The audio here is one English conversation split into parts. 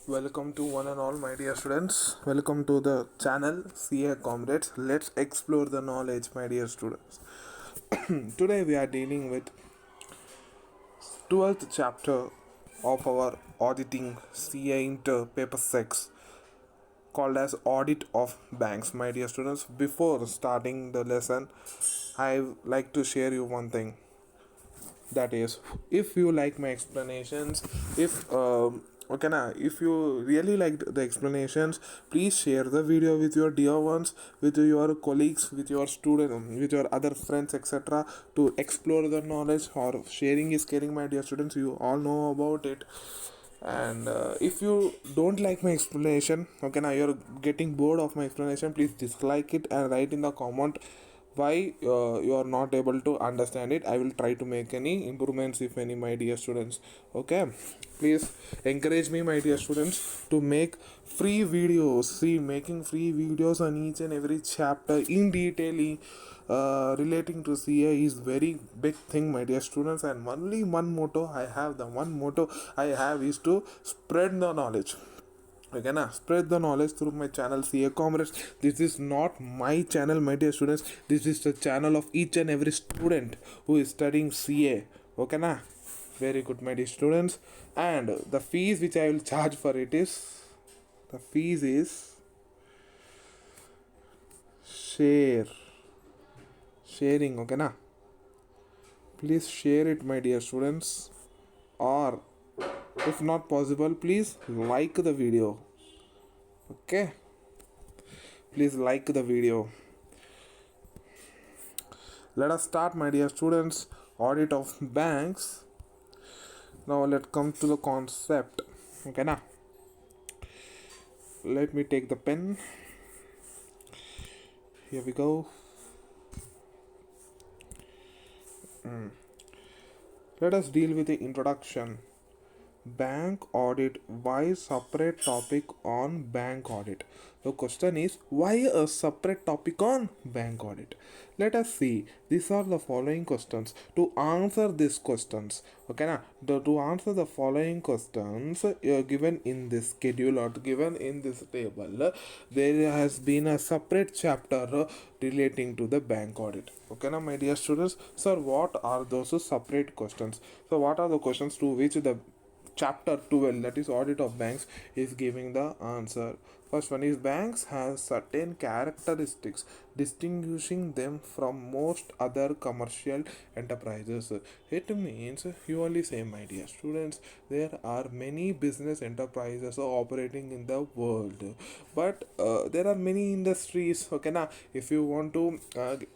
Welcome to one and all, my dear students. Welcome to the channel CA Comrades. Let's explore the knowledge, my dear students. Today we are dealing with 12th chapter of our auditing CA Inter paper 6 called as Audit of Banks, my dear students. Before starting the lesson, I like to share you one thing. That is, if you like my explanations, if you really liked the explanations, please share the video with your dear ones, with your colleagues, with your student, with your other friends, etc., to explore the knowledge. Or sharing is caring, my dear students, you all know about it. And if you don't like my explanation, okay, now you're getting bored of my explanation, please dislike it and write in the comment why you are not able to understand it. I will try to make any improvements, if any, my dear students. Okay, please encourage me, my dear students, to make free videos. See, making free videos on each and every chapter in detail relating to CA is very big thing, my dear students. And only one motto I have, the one motto I have is to spread the knowledge. Okay, na, spread the knowledge through my channel CA Comrades. This is not my channel, my dear students. This is the channel of each and every student who is studying CA. Okay, na, very good, my dear students. And the fees which I will charge for it is, the fees is share sharing. Okay, na, please share it, my dear students, or if not possible, please like the video. Okay, please like the video. Let us start, my dear students. Audit of banks. Now let's come to the concept. Okay, now let me take the pen. Here we go. Let us deal with the introduction. Bank audit. Why separate topic on bank audit? The question is, why a separate topic on bank audit? Let us see. These are the following questions. To answer these questions, okay, na, to answer the following questions given in this schedule or given in this table, there has been a separate chapter relating to the bank audit. Okay, na, my dear students. Sir, what are those separate questions? So, what are the questions to which the chapter 12, that is audit of banks, is giving the answer? First one is, banks has certain characteristics distinguishing them from most other commercial enterprises. It means, you only say, my dear students, there are many business enterprises operating in the world, but there are many industries. Okay, now if you want to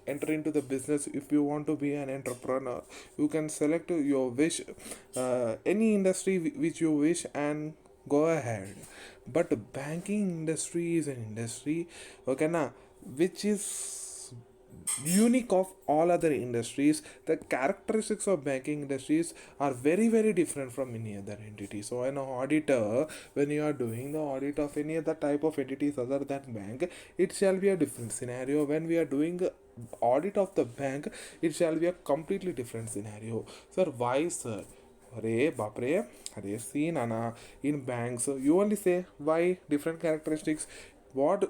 enter into the business, if you want to be an entrepreneur, you can select your wish, any industry which you wish, and go ahead. But banking industry is an industry, okay, na, which is unique of all other industries. The characteristics of banking industries are very very different from any other entity. So an auditor, when you are doing the audit of any other type of entities other than bank, it shall be a different scenario. When we are doing audit of the bank, it shall be a completely different scenario. Sir, why, sir? Arey bapre, arey see nana, in banks you only say why different characteristics. What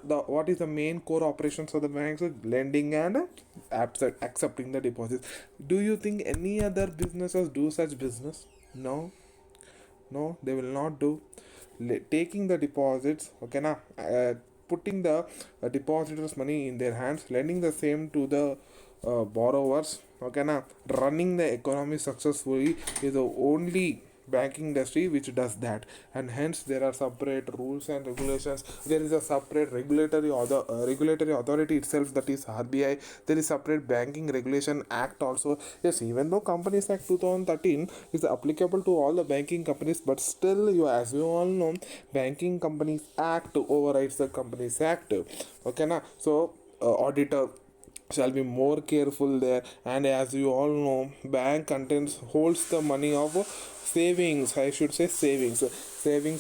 is the main core operations of the banks? Lending and accepting the deposits. Do you think any other businesses do such business? No, no, they will not do. Taking the deposits, okay, na, putting the depositors money in their hands, lending the same to the borrowers, okay, na, running the economy successfully is the only banking industry which does that. And hence there are separate rules and regulations. There is a separate regulatory authority itself, that is RBI. There is separate banking regulation act also. Yes, even though Companies Act 2013 is applicable to all the banking companies, but still, as you all know, Banking Companies Act overrides the Companies Act. Okay, na, so auditor shall be more careful there. And as you all know, bank contains holds the money of savings, I should say savings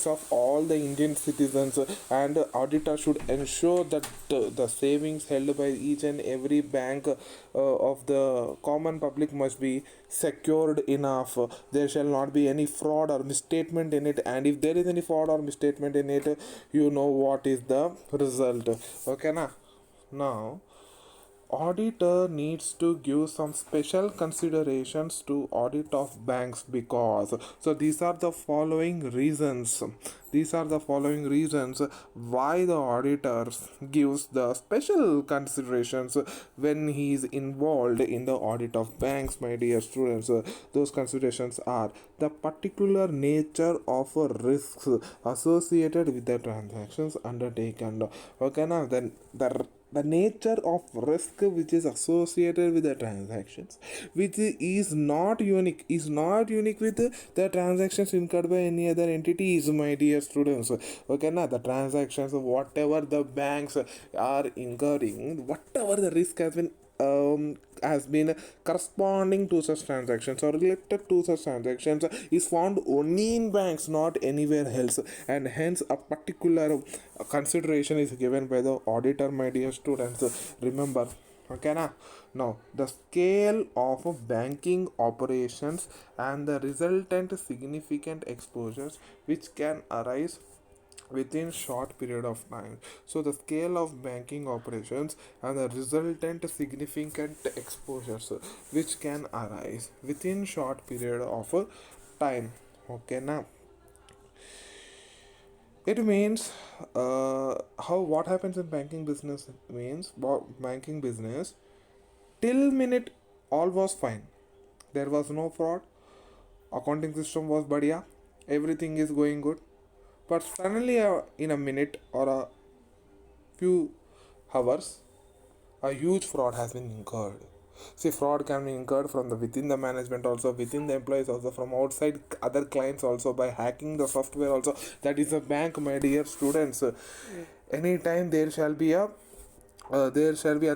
of all the Indian citizens, and auditor should ensure that the savings held by each and every bank of the common public must be secured enough. There shall not be any fraud or misstatement in it, and if there is any fraud or misstatement in it, you know what is the result. Okay na. Now, auditor needs to give some special considerations to audit of banks, because so these are the following reasons why the auditor gives the special considerations when he is involved in the audit of banks, my dear students. Those considerations are the particular nature of risks associated with the transactions undertaken. Okay, now then the nature of risk which is associated with the transactions, which is not unique with the transactions incurred by any other entities, my dear students. Okay, now the transactions, whatever the banks are incurring, whatever the risk has been corresponding to such transactions or related to such transactions, is found only in banks, not anywhere else, and hence a particular consideration is given by the auditor, my dear students. Remember. Okay na. Now the scale of banking operations and the resultant significant exposures which can arise within short period of time. So the scale of banking operations and the resultant significant exposures which can arise within short period of time. Okay now, it means how what happens in banking business means banking business till minute all was fine, there was no fraud, accounting system was badya, everything is going good. But suddenly, in a minute or a few hours, a huge fraud has been incurred. See, fraud can be incurred from the within the management also, within the employees also, from outside other clients also, by hacking the software also. That is a bank, my dear students. Anytime there shall be a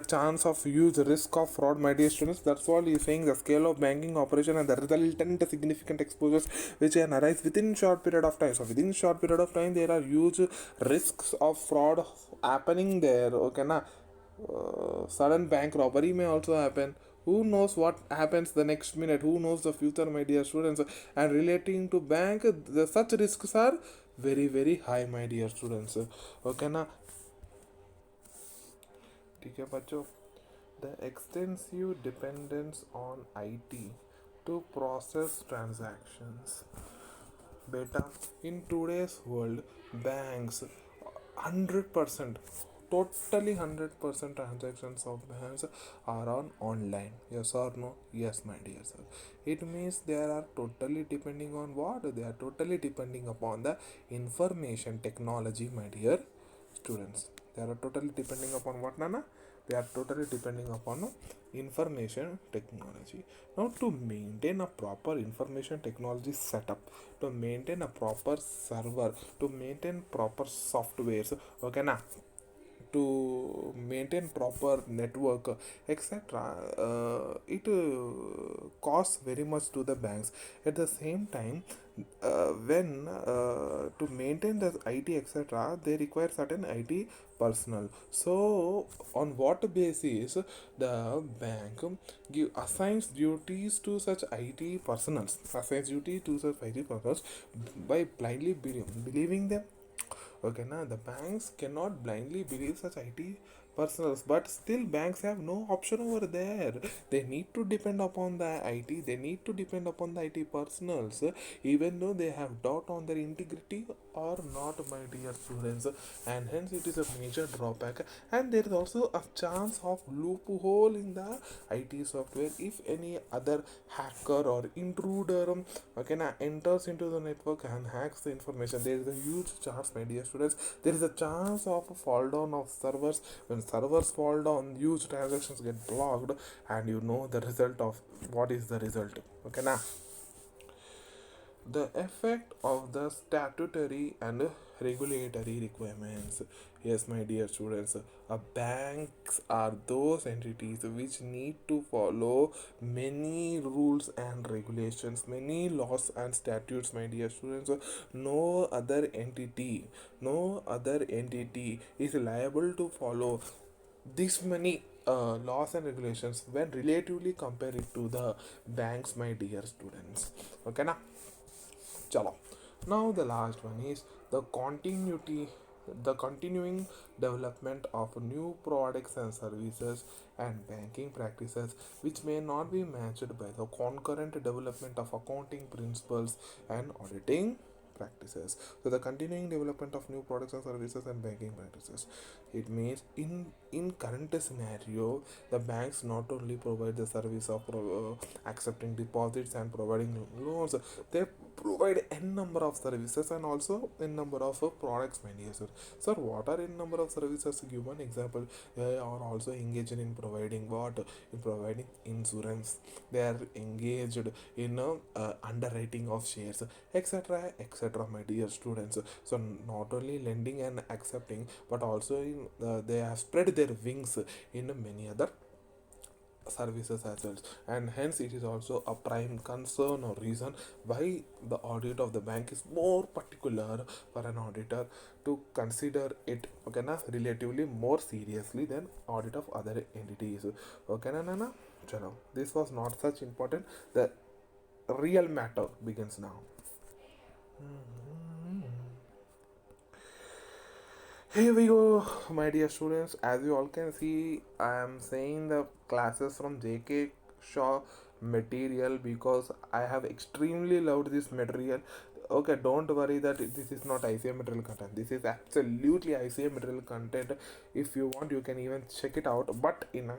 chance of huge risk of fraud, my dear students. That's what he's saying. The scale of banking operation and the resultant significant exposures which can arise within short period of time. So within short period of time, there are huge risks of fraud happening there. Okay, na. Sudden bank robbery may also happen. Who knows what happens the next minute? Who knows the future, my dear students? And relating to bank, such risks are very very high, my dear students. Okay, na. ठीक है बच्चों. The extensive dependence on IT to process transactions. Beta, in today's world, banks 100%, totally 100% transactions of banks are on online. Yes or no? Yes, my dear sir. It means they are totally depending on what? They are totally depending upon the information technology, my dear students. They are totally depending upon what, Nana? They are totally depending upon information technology. Now, to maintain a proper information technology setup, to maintain a proper server, to maintain proper softwares, okay, na, to maintain proper network, etc., it costs very much to the banks. At the same time, when to maintain the IT, etc., they require certain IT personnel. So on what basis the bank assigns duties to such IT personnel, by blindly believing them. Okay, now the banks cannot blindly believe such IT personals, but still banks have no option over there. They need to depend upon the IT. They need to depend upon the IT personals, even though they have doubt on their integrity or not, my dear students. And hence it is a major drawback. And there is also a chance of loophole in the IT software if any other hacker or intruder okay, now enters into the network and hacks the information. There is a huge chance, my dear students. There is a chance of a fall down of servers. When servers fall down, huge transactions get blocked, and you know the result of what is the result. Okay, now The effect of the statutory and regulatory requirements. Yes, my dear students, banks are those entities which need to follow many rules and regulations, many laws and statutes, my dear students. No other entity, no other entity is liable to follow this many laws and regulations when relatively compare it to the banks, my dear students. Okay, na? Chalo. Now the last one is the continuing development of new products and services and banking practices which may not be matched by the concurrent development of accounting principles and auditing practices. So the continuing development of new products and services and banking practices. It means in current scenario, the banks not only provide the service of accepting deposits and providing loans, they provide n number of services and also n number of products, my dear sir. Sir, what are n number of services? Give one example. They are also engaged in providing what? In providing insurance. They are engaged in underwriting of shares, etc., etc., my dear students. So not only lending and accepting, but also they have spread their wings in many other services as well, and hence it is also a prime concern or reason why the audit of the bank is more particular for an auditor to consider it, okay na, relatively more seriously than audit of other entities. Okay na, na? Chalo, this was not such important. The real matter begins now. Here we go, my dear students. As you all can see, I am saying the classes from JK Shaw material because I have extremely loved this material. Okay, don't worry that this is not ICA material content. This is absolutely ICA material content. If you want, you can even check it out, but in a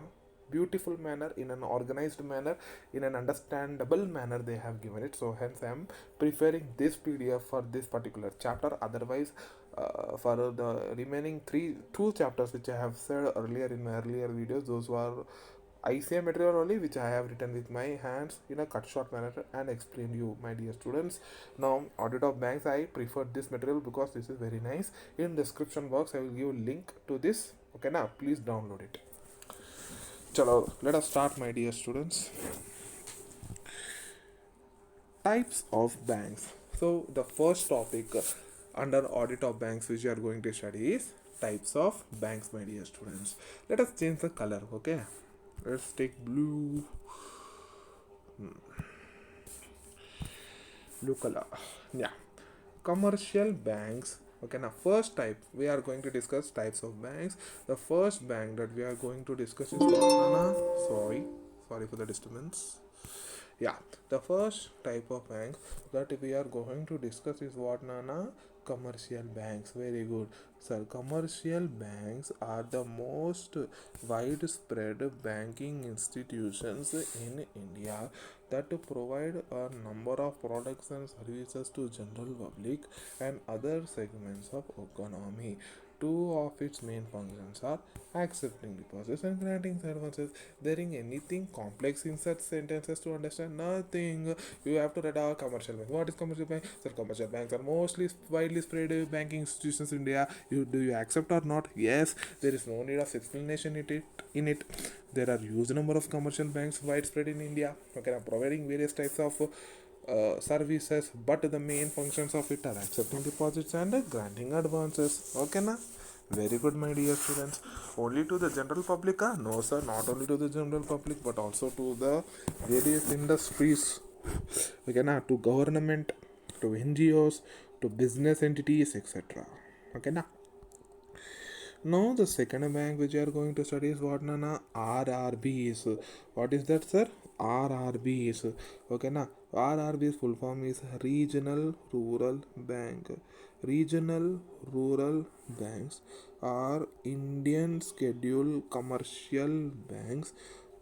beautiful manner, in an organized manner, in an understandable manner they have given it. So hence I am preferring this PDF for this particular chapter. Otherwise, for the remaining two chapters which I have said earlier in my earlier videos, those were ICA material only, which I have written with my hands in a cut short manner and explained you, my dear students. Now, audit of banks, I prefer this material because this is very nice. In description box, I will give link to this. Okay, now please download it. Chalo, let us start, my dear students. Types of banks. So the first topic under audit of banks which you are going to study is types of banks, my dear students. Let us change the color. Okay, let's take blue. Blue color. Yeah, commercial banks. Okay, now first type we are going to discuss types of banks. The first bank that we are going to discuss is Nana. Sorry for the disturbance. Yeah, the first type of bank that we are going to discuss is what, Nana? Commercial banks. Very good, sir. Commercial banks are the most widespread banking institutions in India that provide a number of products and services to general public and other segments of economy. Two of its main functions are accepting deposits and granting advances. There is anything complex in such sentences to understand? Nothing. You have to read our commercial bank. What is commercial bank? Sir, commercial banks are mostly widely spread banking institutions in India. Do you accept or not? Yes. There is no need of explanation in it. There are huge number of commercial banks widespread in India. Okay, providing various types of services, but the main functions of it are accepting deposits and granting advances. Okay, na? Very good, my dear students. Only to the general public? No, sir, not only to the general public, but also to the various industries. Okay, na? To government, to NGOs, to business entities, etc. Okay, na? Now the second bank which you are going to study is what, Nana? RRBs. What is that, sir? RRBs. Okay, na? RRBs full form is Regional Rural Bank. Regional Rural Banks are Indian scheduled commercial banks.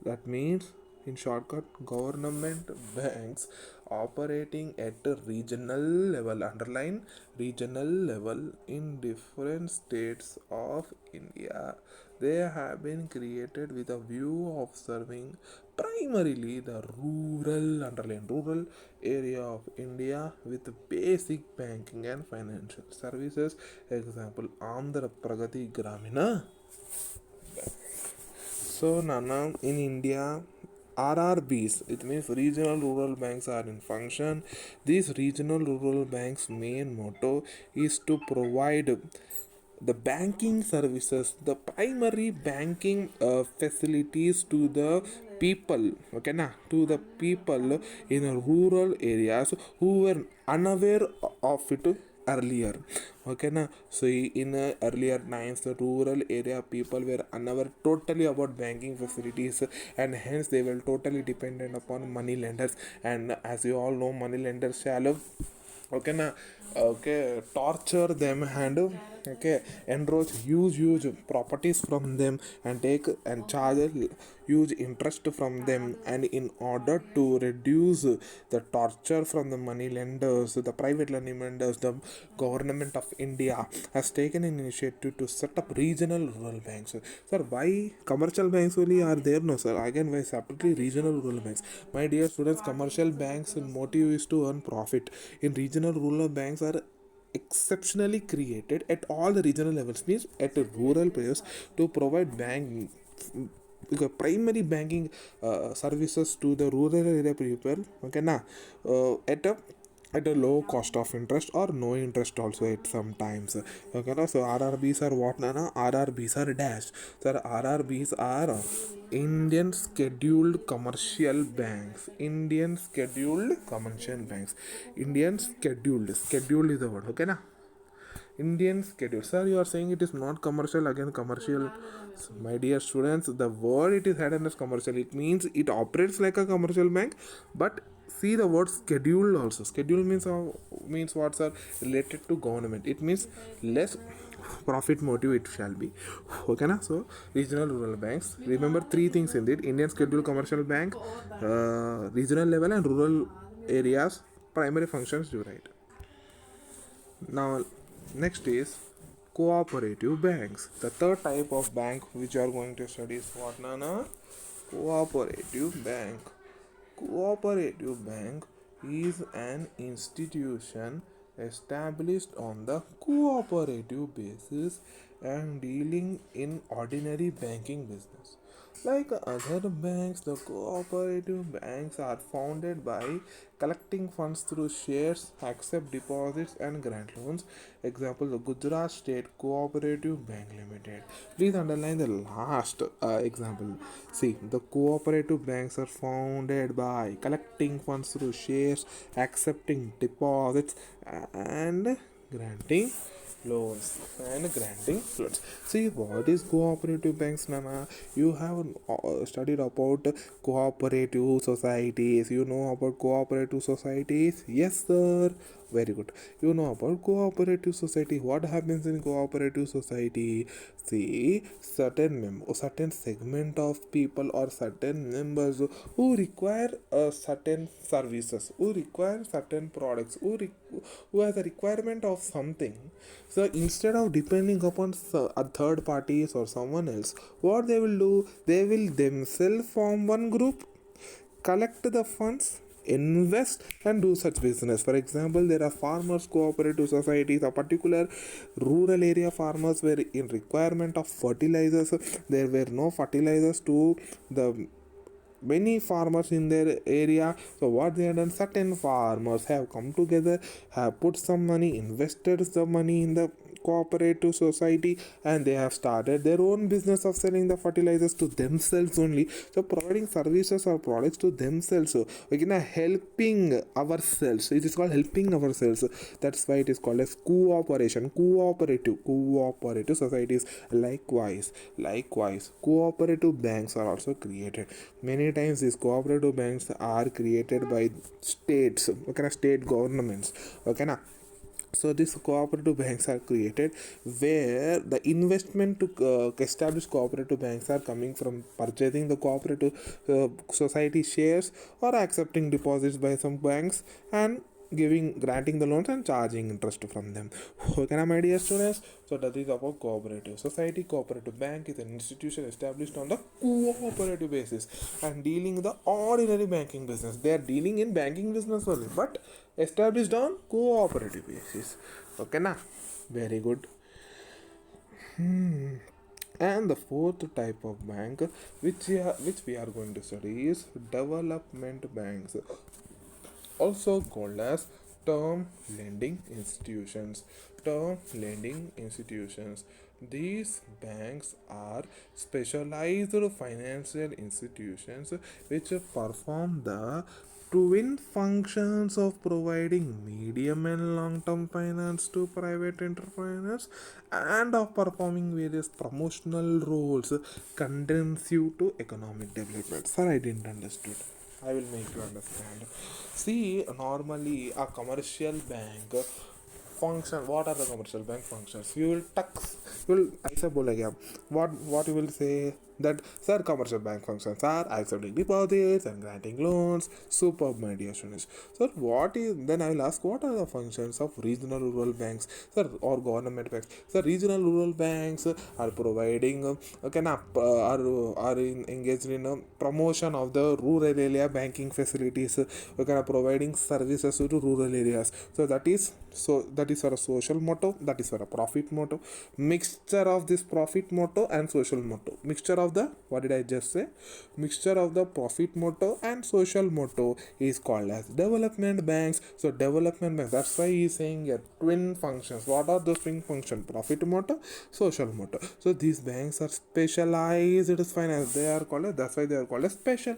That means, in shortcut, government banks operating at a regional level, underline regional level, in different states of India. They have been created with a view of serving primarily the rural, underline rural area of India with basic banking and financial services. Example, Andhra Pragati Gramina. So, Nana, in India, RRBs, it means regional rural banks, are in function. These regional rural banks' main motto is to provide the banking services, the primary banking facilities to the people, okay, na, to the people in rural areas who were unaware of it earlier, okay, na. So in earlier times, the rural area people were unaware totally about banking facilities, and hence they were totally dependent upon money lenders. And as you all know, money lenders shall, okay, na, okay, torture them and, okay, enroach huge properties from them, and take and charge huge interest from them. And in order to reduce the torture from the money lenders, the private lending lenders, the government of India has taken an initiative to set up regional rural banks. Sir, why commercial banks only are there? No, sir. Again, why separately regional rural banks? My dear students, commercial banks' motive is to earn profit. In regional rural banks are exceptionally created at all the regional levels, means at a rural players, to provide primary banking services to the rural area people, okay, na, at a low cost of interest or no interest also at sometimes, okay, na. So RRBs are what, na, RRBs are dash. So RRBs are Indian scheduled commercial banks. Indian scheduled commercial banks. Indian scheduled is the word, okay, na. Indian schedule. Sir, you are saying it is not commercial. Again, commercial. So, my dear students, the word it is headed as commercial. It means it operates like a commercial bank, but see the word schedule also. Schedule means what, sir? Related to government. It means less profit motive it shall be, okay, na. So regional rural banks, remember three things in it: Indian scheduled commercial bank, regional level, and rural areas primary functions, you write. Now, next is cooperative banks. The third type of bank which you are going to study is what, Nana? Cooperative bank. Cooperative bank is an institution established on the cooperative basis and dealing in ordinary banking business. Like other banks, the cooperative banks are founded by collecting funds through shares, accept deposits, and grant loans. Example, the Gujarat State Cooperative Bank Limited. Please underline the last example. See, the cooperative banks are founded by collecting funds through shares, accepting deposits, and granting loans See, what is cooperative banks, Nana? You have studied about cooperative societies. You know about cooperative societies? Yes, sir. Very good. You know about cooperative society. What happens in cooperative society? See, certain segment of people or certain members who require certain services, who require certain products, who has a requirement of something. So instead of depending upon a third parties or someone else, what they will do, they will themselves form one group, collect the funds, invest, and do such business. For example, there are farmers cooperative societies. A particular rural area farmers were in requirement of fertilizers. There were no fertilizers to the many farmers in their area. So what they have done, certain farmers have come together, have put some money, invested the money in the cooperative society, and they have started their own business of selling the fertilizers to themselves only. So providing services or products to themselves, so again helping ourselves, it is called helping ourselves. That's why it is called as cooperation. Cooperative societies. Likewise cooperative banks are also created. Many times these cooperative banks are created by states, okay, state governments, okay, na. So these cooperative banks are created where the investment to establish cooperative banks are coming from purchasing the cooperative society shares or accepting deposits by some banks and granting the loans and charging interest from them. Okay, now my dear students, so that is about cooperative society. Cooperative bank is an institution established on the cooperative basis and dealing the ordinary banking business. They are dealing in banking business only, but established on cooperative basis. Okay, na? Very good. And the fourth type of bank which we are going to study is development banks, also called as term lending institutions. Term lending institutions. These banks are specialized financial institutions which perform the twin functions of providing medium and long term finance to private entrepreneurs and of performing various promotional roles conducive to economic development. Sir, I didn't understood. I will make you understand. See, normally a commercial bank function. What are the commercial bank functions? You will tax. You will ऐसा बोलेगा. What you will say that sir commercial bank functions are accepting deposits and granting loans. Superb, my dear students. Sir, what is then I will ask what are the functions of regional rural banks, sir, or government banks? Sir, regional rural banks are providing okay na, engaged in promotion of the rural area banking facilities. Okay na, providing services to rural areas. So that is for a social motto, that is for a profit motto. Mixture of this profit motto and social motto, mixture of the, what did I just say, mixture of the profit motto and social motto is called as development banks. So development banks, that's why he is saying a twin functions. What are those twin functions? Profit motto, social motto. So these banks are specialized in finance. They are called as, that's why they are called as special.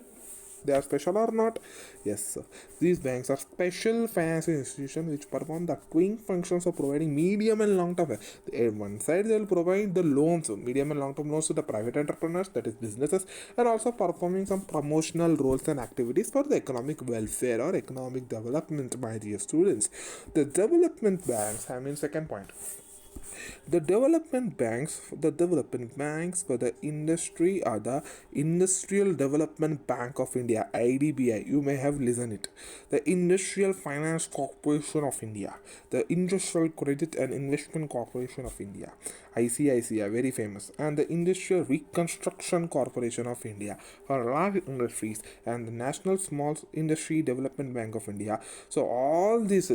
They are special or not? Yes, sir. These banks are special financial institutions which perform the twin functions of providing medium and long term. At one side, they will provide the loans, medium and long term loans to the private entrepreneurs, that is businesses, and also performing some promotional roles and activities for the economic welfare or economic development by the students. The development banks, I mean, second point, the development banks for the industry are the Industrial Development Bank of India, IDBI. You may have listened it. The Industrial Finance Corporation of India, the Industrial Credit and Investment Corporation of India, ICICI, very famous, and the Industrial Reconstruction Corporation of India for large industries, and the National Small Industry Development Bank of India. So all these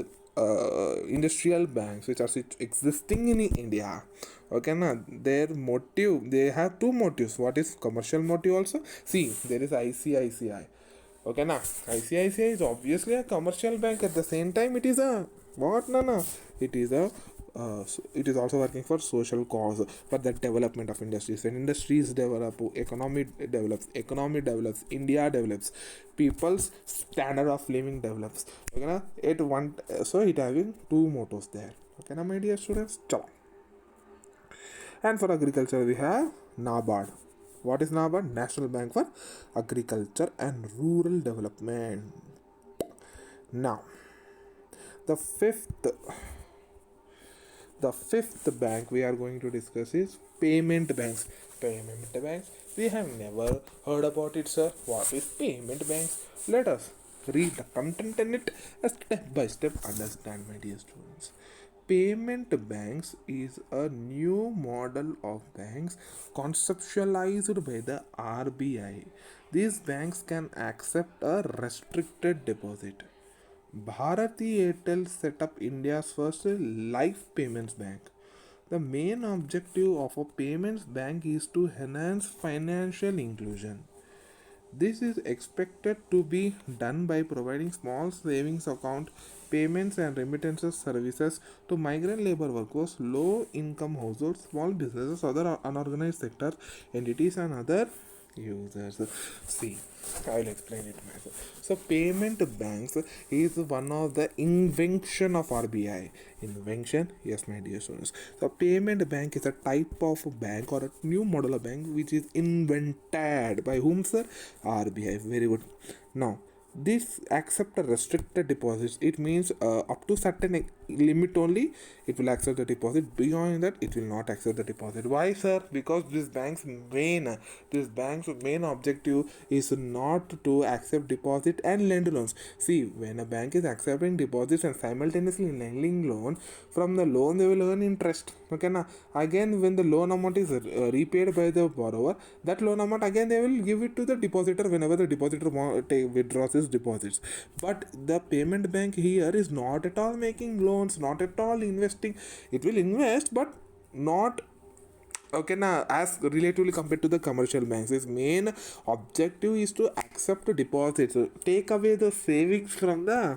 industrial banks which are existing in India, okay na, their motive, they have two motives. What is commercial motive also? See, there is ICICI, okay na. ICICI is obviously a commercial bank. At the same time, it is a what, na na, it is a it is also working for social cause, for the development of industries. When industries develop, economy develops, India develops, people's standard of living develops. Okay na, it one, so it having two mottos there. Okay na, my dear students. Chalo. And for agriculture we have NABARD. What is NABARD? National Bank for Agriculture and Rural Development. Now, the fifth the fifth bank we are going to discuss is payment banks. Payment banks, we have never heard about it, sir. What is payment banks? Let us read the content in it and step by step understand, my dear students. Payment banks is a new model of banks conceptualized by the RBI. These banks can accept a restricted deposit. Bharati Airtel set up India's first life payments bank. The main objective of a payments bank is to enhance financial inclusion. This is expected to be done by providing small savings account, payments and remittances services to migrant labor workers, low income households, small businesses, other unorganized sectors, entities and other users. See, I will explain it myself. So payment banks is one of the invention of RBI. Invention, yes, my dear students. So payment bank is a type of bank or a new model of bank which is invented by whom, sir? RBI. Very good. Now this accept a restricted deposits. It means up to certain limit only it will accept the deposit. Beyond that it will not accept the deposit. Why, sir? Because this bank's main objective is not to accept deposit and lend loans. See, when a bank is accepting deposits and simultaneously lending loan, from the loan they will earn interest. Okay, now again when the loan amount is repaid by the borrower, that loan amount again they will give it to the depositor whenever the depositor withdraws his deposits. But the payment bank here is not at all making loans, not at all investing. It will invest, but not, okay now, as relatively compared to the commercial banks. Its main objective is to accept deposits, take away the savings from the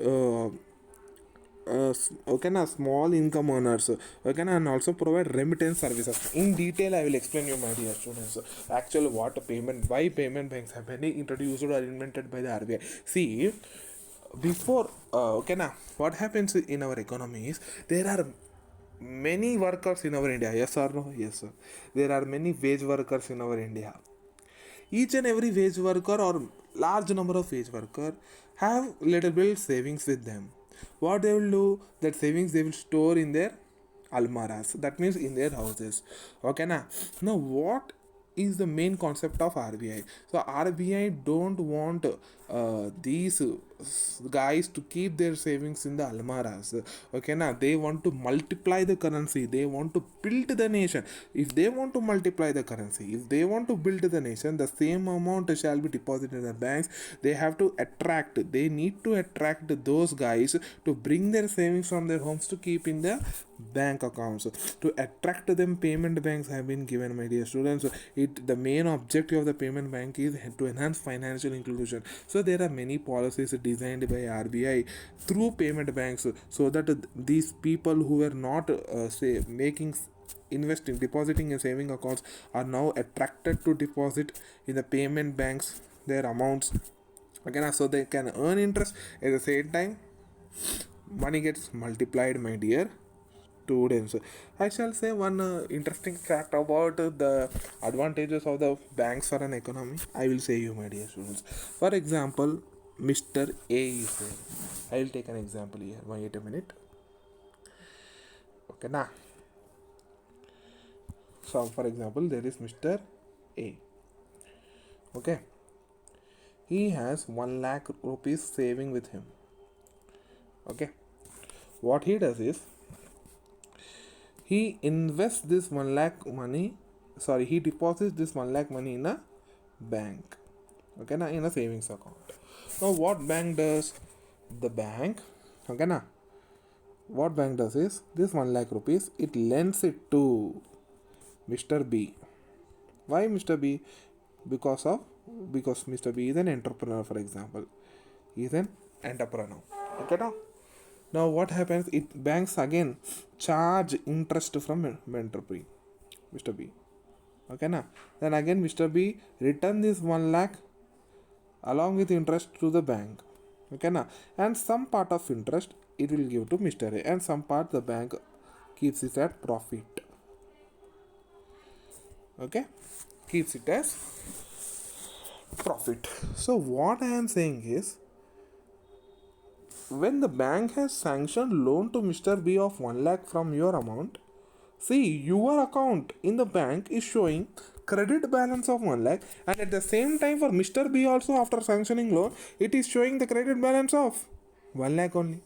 uh, okay now, small income earners. Okay now, and also provide remittance services. In detail I will explain you, my dear students, actually why payment banks have been introduced or invented by the RBI. See, before okay now, what happens in our economy is there are many workers in our India. Yes or no? Yes, sir. There are many wage workers in our India. Each and every wage worker or large number of wage worker have little bit savings with them. What they will do, that savings they will store in their almaras, that means in their houses. Okay now what is the main concept of RBI? So RBI don't want these guys to keep their savings in the almaras. Okay now, they want to multiply the currency, they want to build the nation. If they want to multiply the currency, if they want to build the nation, the same amount shall be deposited in the banks. They need to attract those guys to bring their savings from their homes to keep in the bank accounts. To attract them, payment banks have been given, my dear students. The main objective of the payment bank is to enhance financial inclusion. So there are many policies designed by RBI through payment banks, so that these people who were not say making investing depositing in saving accounts are now attracted to deposit in the payment banks their amounts. Again, so they can earn interest. At the same time, money gets multiplied, my dear students. I shall say one interesting fact about the advantages of the banks for an economy. I will say you, my dear students. For example, Mr. A is there. I will take an example here. Wait a minute. Okay, now. So, for example, there is Mr. A. Okay. He has 1 lakh rupees saving with him. Okay. What he does is, he invests this 1 lakh money, he deposits this 1 lakh money in a bank. Okay, now in a savings account. Now, what bank does? The bank, okay, now what bank does is, this 1 lakh rupees, it lends it to Mr. B. Why Mr. B? Because Mr. B is an entrepreneur, for example. He is an entrepreneur. Okay, now what happens? Banks again charge interest from Mr. B. Okay, now then again Mr. B return this 1 lakh along with interest to the bank. Okay, now and some part of interest it will give to Mr. A, and some part the bank keeps it at profit. Okay, keeps it as profit. So what I am saying is, when the bank has sanctioned loan to Mr. B of 1 lakh from your amount, see, your account in the bank is showing credit balance of 1 lakh, and at the same time for Mr. B also, after sanctioning loan, it is showing the credit balance of 1 lakh only.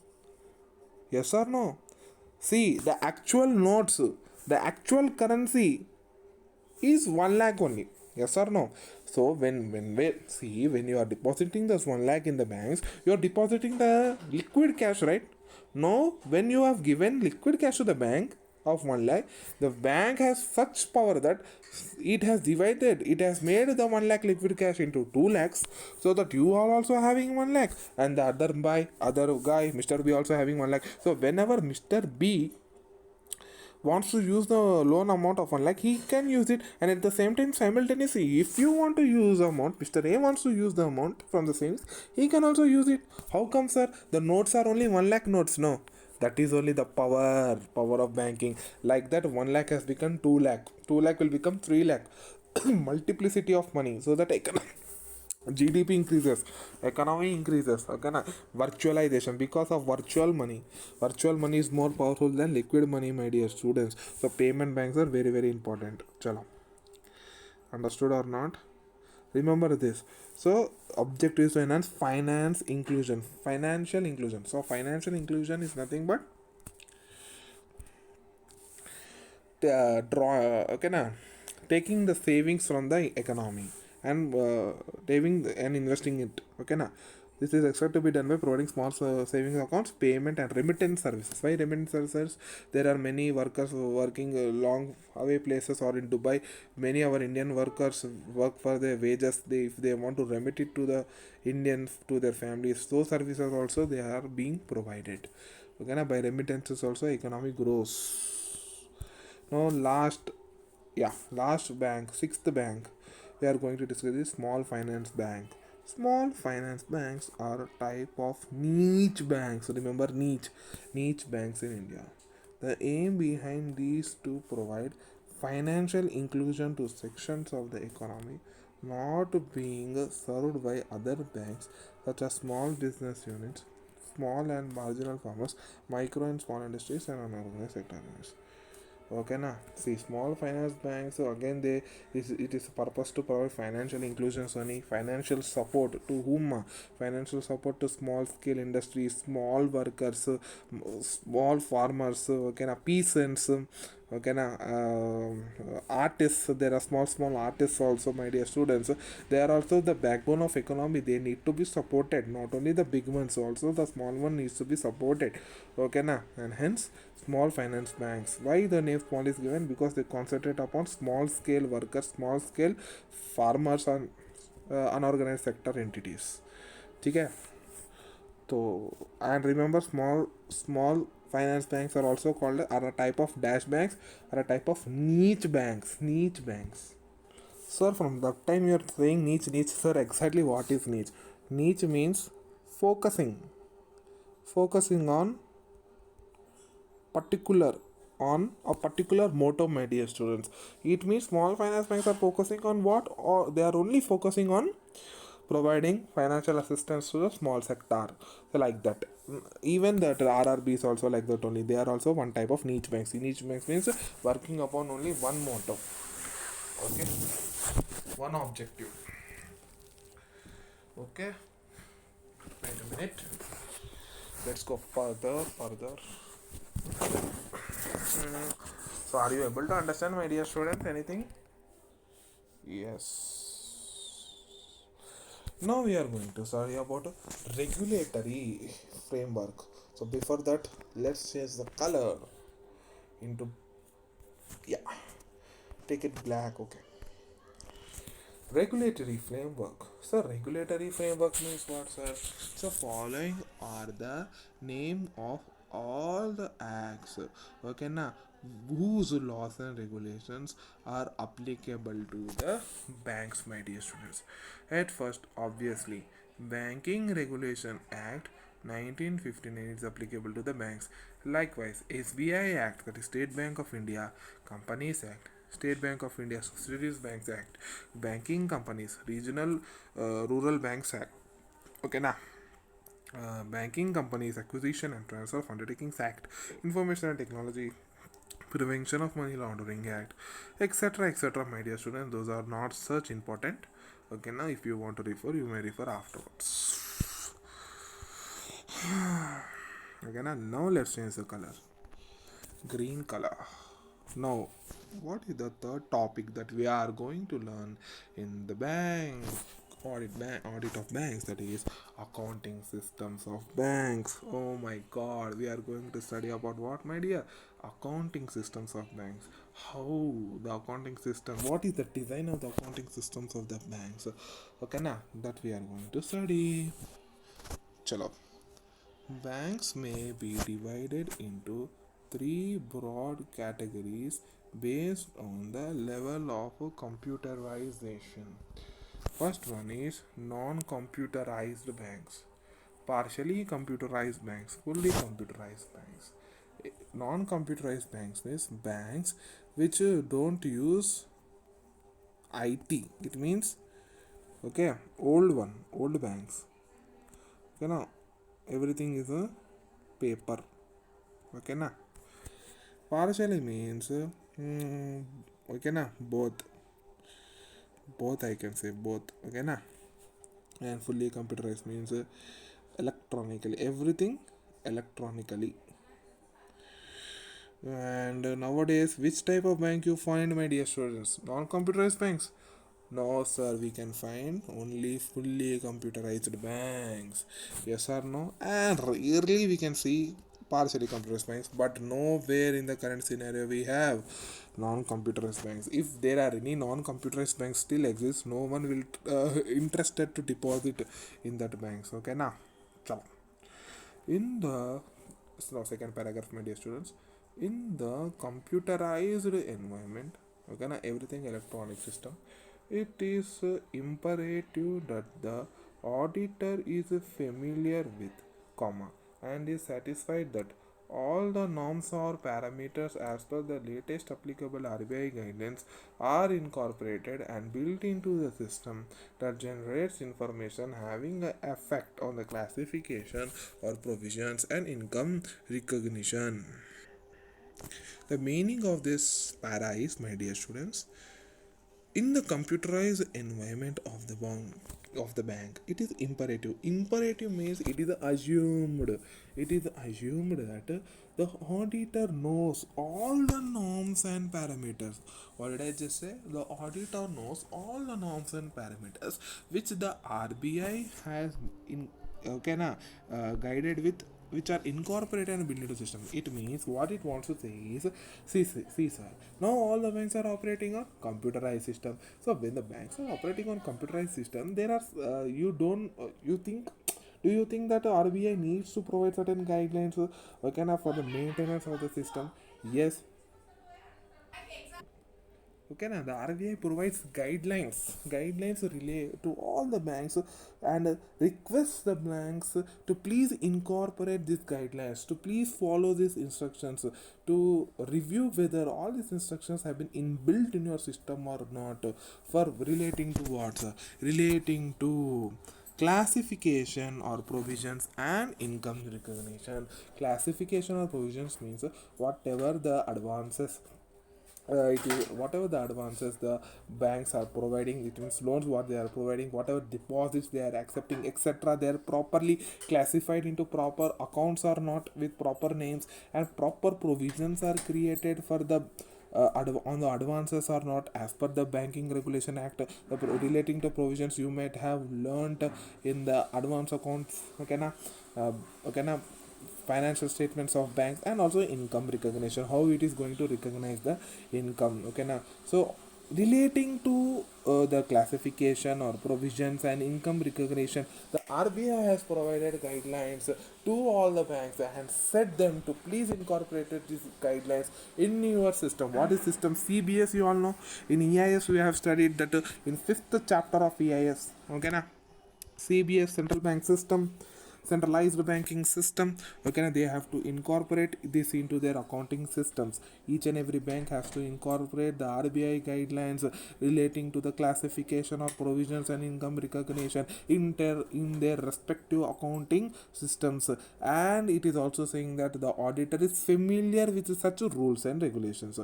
Yes or no? See, the actual notes, the actual currency is 1 lakh only. Yes or no? So when you are depositing this 1 lakh in the banks, you are depositing the liquid cash, right? No, when you have given liquid cash to the bank of 1 lakh, the bank has such power that it has made the 1 lakh liquid cash into 2 lakhs, so that you are also having 1 lakh, and the other guy, Mr. B, also having 1 lakh. So whenever Mr. B wants to use the loan amount of 1 lakh, he can use it, and at the same time, simultaneously, if you want to use the amount, Mr. A wants to use the amount from the savings, he can also use it. How come, sir? The notes are only 1 lakh notes. No, that is only the power of banking. Like that, 1 lakh has become 2 lakh, 2 lakh will become 3 lakh. Multiplicity of money, so that GDP increases, economy increases. Okay, na? Virtualization, because of virtual money. Virtual money is more powerful than liquid money, my dear students. So payment banks are very very important. Chalo, understood or not? Remember this. So objective is to enhance finance inclusion, financial inclusion. So financial inclusion is nothing but draw okay na, taking the savings from the economy and and investing it. Okay na, this is expected to be done by providing small savings accounts, payment and remittance services. Why remittance services? There are many workers working long away places or in Dubai. Many our Indian workers work for their wages. They, if they want to remit it to the Indians, to their families, those services also they are being provided. Okay na, by remittances also economy grows. Now last bank, sixth bank, we are going to discuss is small finance bank. Small finance banks are a type of niche banks. Remember niche banks in India. The aim behind these to provide financial inclusion to sections of the economy not being served by other banks, such as small business units, small and marginal farmers, micro and small industries, and unorganized sectors. Okay na, see small finance banks, so again they, it is purpose to provide financial inclusion only, financial support to whom, financial support to small scale industries, small workers, small farmers, okay na, peasants, okay na, artists. There are small artists also, my dear students. They are also the backbone of economy. They need to be supported, not only the big ones, also the small one needs to be supported. Okay na, and hence small finance banks. Why the name small is given? Because they concentrate upon small scale workers, small scale farmers and unorganized sector entities. ठीक है? So, and remember, small finance banks are also called, are a type of dash banks, are a type of niche banks. Sir, from that time you are saying niche, sir. Exactly what is niche? Niche means focusing particular on a particular motto, my dear students. It means small finance banks are focusing on what, or they are only focusing on providing financial assistance to the small sector. So like that. Even that RRB is also like that only. They are also one type of niche banks. Niche banks means working upon only one motto. Okay, one objective. Okay, wait a minute. Let's go further. So are you able to understand, my dear students, anything? Yes. Now we are going to study about regulatory framework. So before that, let's change the color into, yeah, take it black. Okay. Regulatory framework. So regulatory framework means what, sir? So following are the name of all the acts. Okay na, whose laws and regulations are applicable to the banks, my dear students. At first, obviously, Banking Regulation Act 1959 is applicable to the banks. Likewise, SBI Act, that is State Bank of India, Companies Act, State Bank of India Securities Banks Act, Banking Companies, Regional Rural Banks Act. Okay, now Banking Companies Acquisition and Transfer of Undertakings Act, Information and Technology Prevention of Money Laundering Act, etc. My dear students, those are not such important. Okay, now if you want to refer, you may refer afterwards. Okay, now let's change the color. Green color. Now, what is the third topic that we are going to learn in the audit of banks, that is accounting systems of banks. Oh my god, we are going to study about what, my dear? Accounting systems of banks. How the accounting system, what is the design of the accounting systems of the banks? Okay, now that we are going to study. Chalo. Banks may be divided into three broad categories based on the level of computerization. First one is non-computerized banks, partially computerized banks, fully computerized banks. Non-computerized banks means banks which don't use IT. It means Okay, old banks. Okay, now everything is a paper. Okay, na. Partially means okay, na, both I can say both. Okay, na. And fully computerized means electronically, everything electronically. And nowadays, which type of bank you find, my dear students? Non-computerized banks? No, sir. We can find only fully computerized banks. Yes or no? And rarely we can see partially computerized banks, but nowhere in the current scenario we have non-computerized banks. If there are any non-computerized banks still exist, no one will interested to deposit in that banks. Okay, now, chalo. In the no, second paragraph, my dear students, in the computerized environment, okay, na, everything electronic system, it is imperative that the auditor is familiar with, comma, and is satisfied that all the norms or parameters as per the latest applicable RBI guidelines are incorporated and built into the system that generates information having an effect on the classification or provisions and income recognition. The meaning of this para is, my dear students, in the computerized environment of the bank, it is imperative means it is assumed that the auditor knows all the norms and parameters. What did I just say? The auditor knows all the norms and parameters which the RBI has in, okay na, guided with, which are incorporated and built into the system. It means what it wants to say is, see sir, now all the banks are operating on computerized system. So when the banks are operating on computerized system, there are you don't you think, do you think that RBI needs to provide certain guidelines okay, na, for the maintenance of the system? Yes. Okay, now the RBI provides guidelines relate to all the banks and requests the banks to please incorporate these guidelines, to please follow these instructions, to review whether all these instructions have been inbuilt in your system or not, for relating to what? Relating to classification or provisions and income recognition. Classification or provisions means whatever the advances, it is whatever the advances the banks are providing, it means loans what they are providing, whatever deposits they are accepting, etc., they are properly classified into proper accounts or not with proper names, and proper provisions are created for the on the advances or not as per the banking regulation act, relating to provisions you might have learnt in the advance accounts. Okay na, uh, okay na, financial statements of banks, and also income recognition, how it is going to recognize the income. Okay now, so relating to the classification or provisions and income recognition, the RBI has provided guidelines to all the banks and said them to please incorporate these guidelines in your system. What is system? CBS, you all know. In EIS we have studied that in fifth chapter of EIS. Okay na, CBS, central bank system, centralized banking system. Okay, they have to incorporate this into their accounting systems. Each and every bank has to incorporate the RBI guidelines relating to the classification of provisions and income recognition in their respective accounting systems. And it is also saying that the auditor is familiar with such rules and regulations.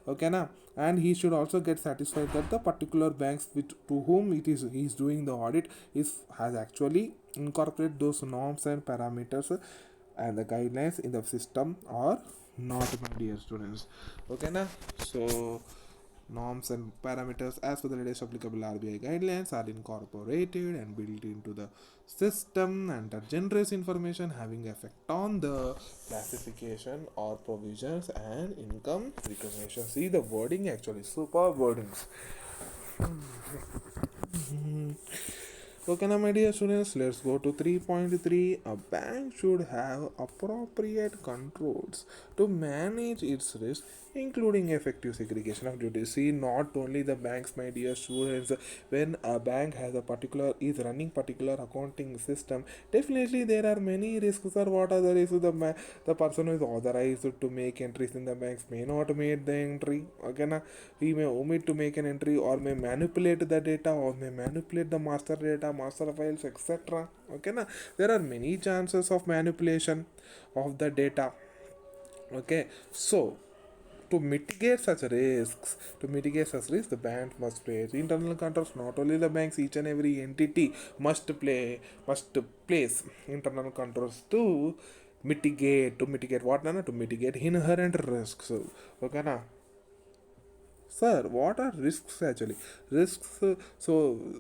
Okay na, and he should also get satisfied that the particular banks with to whom it is he is doing the audit is has actually incorporate those norms and parameters and the guidelines in the system or not, my dear students. Okay na, so norms and parameters as per the latest applicable RBI guidelines are incorporated and built into the system, and that generates information having effect on the classification or provisions and income recognition. See the wording, actually super wordings. Okay, now my dear students, let's go to 3.3. A bank should have appropriate controls to manage its risk, including effective segregation of duties. See, not only the banks, my dear students, when a bank has a particular is running particular accounting system, definitely there are many risks. Or what are the risks? The person who is authorized to make entries in the banks may not make the entry. Okay, na he may omit to make an entry, or may manipulate the data, or may manipulate the master data, master files, etc. Okay, na there are many chances of manipulation of the data. Okay, so to mitigate such risks, the bank must place internal controls. Not only the banks, each and every entity must place internal controls to mitigate what, na, to mitigate inherent risks. Okay, na. Sir, what are risks actually? Risks,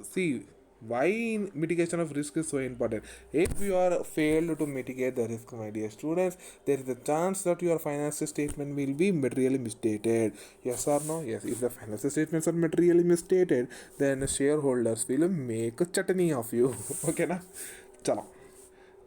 see, why mitigation of risk is so important. If you are failed to mitigate the risk, my dear students, there is a chance that your financial statement will be materially misstated. Yes or no? Yes. If the financial statements are materially misstated, then shareholders will make a chutney of you. Okay, na? Chalo.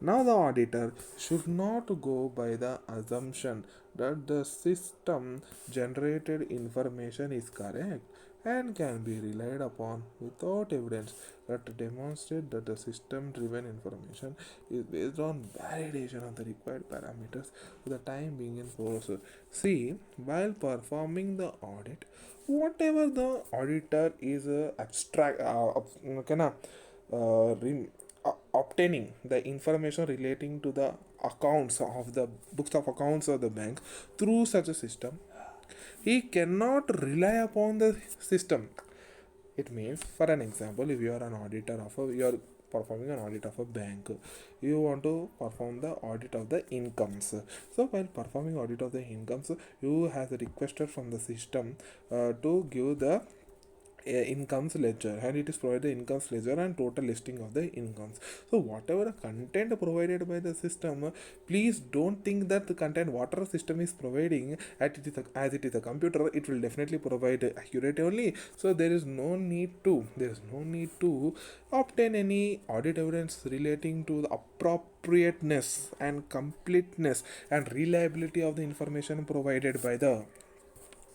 Now, the auditor should not go by the assumption that the system generated information is correct and can be relied upon without evidence that demonstrate that the system driven information is based on validation of the required parameters for the time being in force. See, while performing the audit, whatever the auditor is abstract okay, na, obtaining the information relating to the accounts of the books of accounts of the bank through such a system, he cannot rely upon the system. It means, for an example, if you are an auditor of a, you are performing an audit of a bank, you want to perform the audit of the incomes. So while performing audit of the incomes, you have requested from the system to give the incomes ledger, and it is provided the incomes ledger and total listing of the incomes. So whatever the content provided by the system, please don't think that the content whatever system is providing as it is a computer, it will definitely provide accurate only. So there is no need to obtain any audit evidence relating to the appropriateness and completeness and reliability of the information provided by the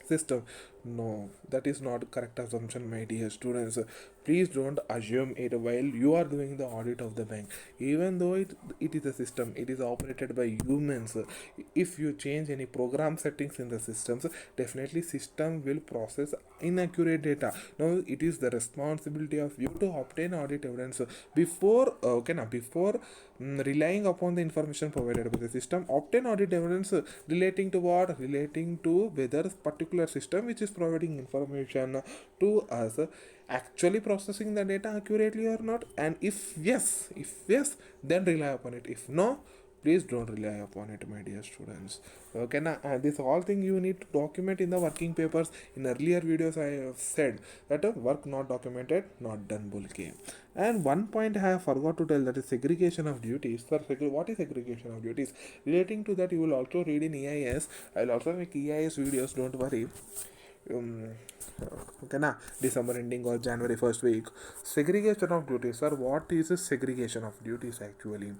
system. No, that is not correct assumption, my dear students. Please don't assume it while you are doing the audit of the bank. Even though it is a system, it is operated by humans. If you change any program settings in the systems, definitely system will process inaccurate data. Now it is the responsibility of you to obtain audit evidence before relying upon the information provided by the system. Obtain audit evidence relating to what? Relating to whether particular system which is providing information to us actually processing the data accurately or not. And if yes, then rely upon it. If no, please don't rely upon it, my dear students. Okay, now this all thing you need to document in the working papers. In earlier videos I have said that work not documented not done bulky. And one point I have forgot to tell, that is segregation of duties. Sir, what is segregation of duties? Relating to that, you will also read in EIS. I will also make EIS videos, don't worry. um, okay, na, December ending or January first week. Segregation of duties. Sir, what is a segregation of duties actually?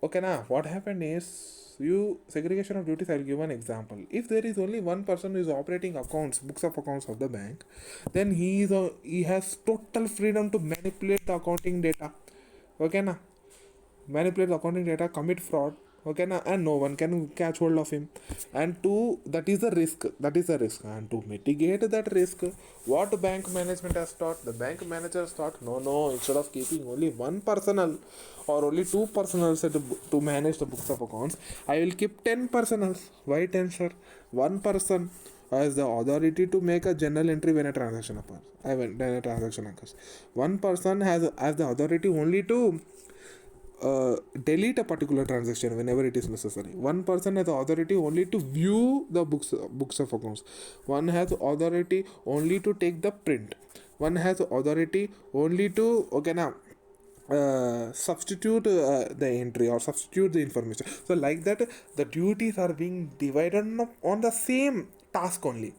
Okay, now what happened is, you segregation of duties. I'll give an example. If there is only one person who is operating accounts, books of accounts of the bank, then he has total freedom to manipulate the accounting data. Okay, na, manipulate the accounting data, commit fraud. Okay, na, and no one can catch hold of him. And to that is the risk. That is the risk. And to mitigate that risk, what bank management has taught, the bank manager has thought, no, instead of keeping only one personal or only two personals to manage the books of accounts, I will keep 10 personals. Why 10, sir? One person has the authority to make a general entry when a transaction occurs. One person has the authority only to delete a particular transaction whenever it is necessary. One person has the authority only to view the books of accounts. One has authority only to take the print. One has authority only to substitute the entry or substitute the information. So like that, the duties are being divided on the same task only.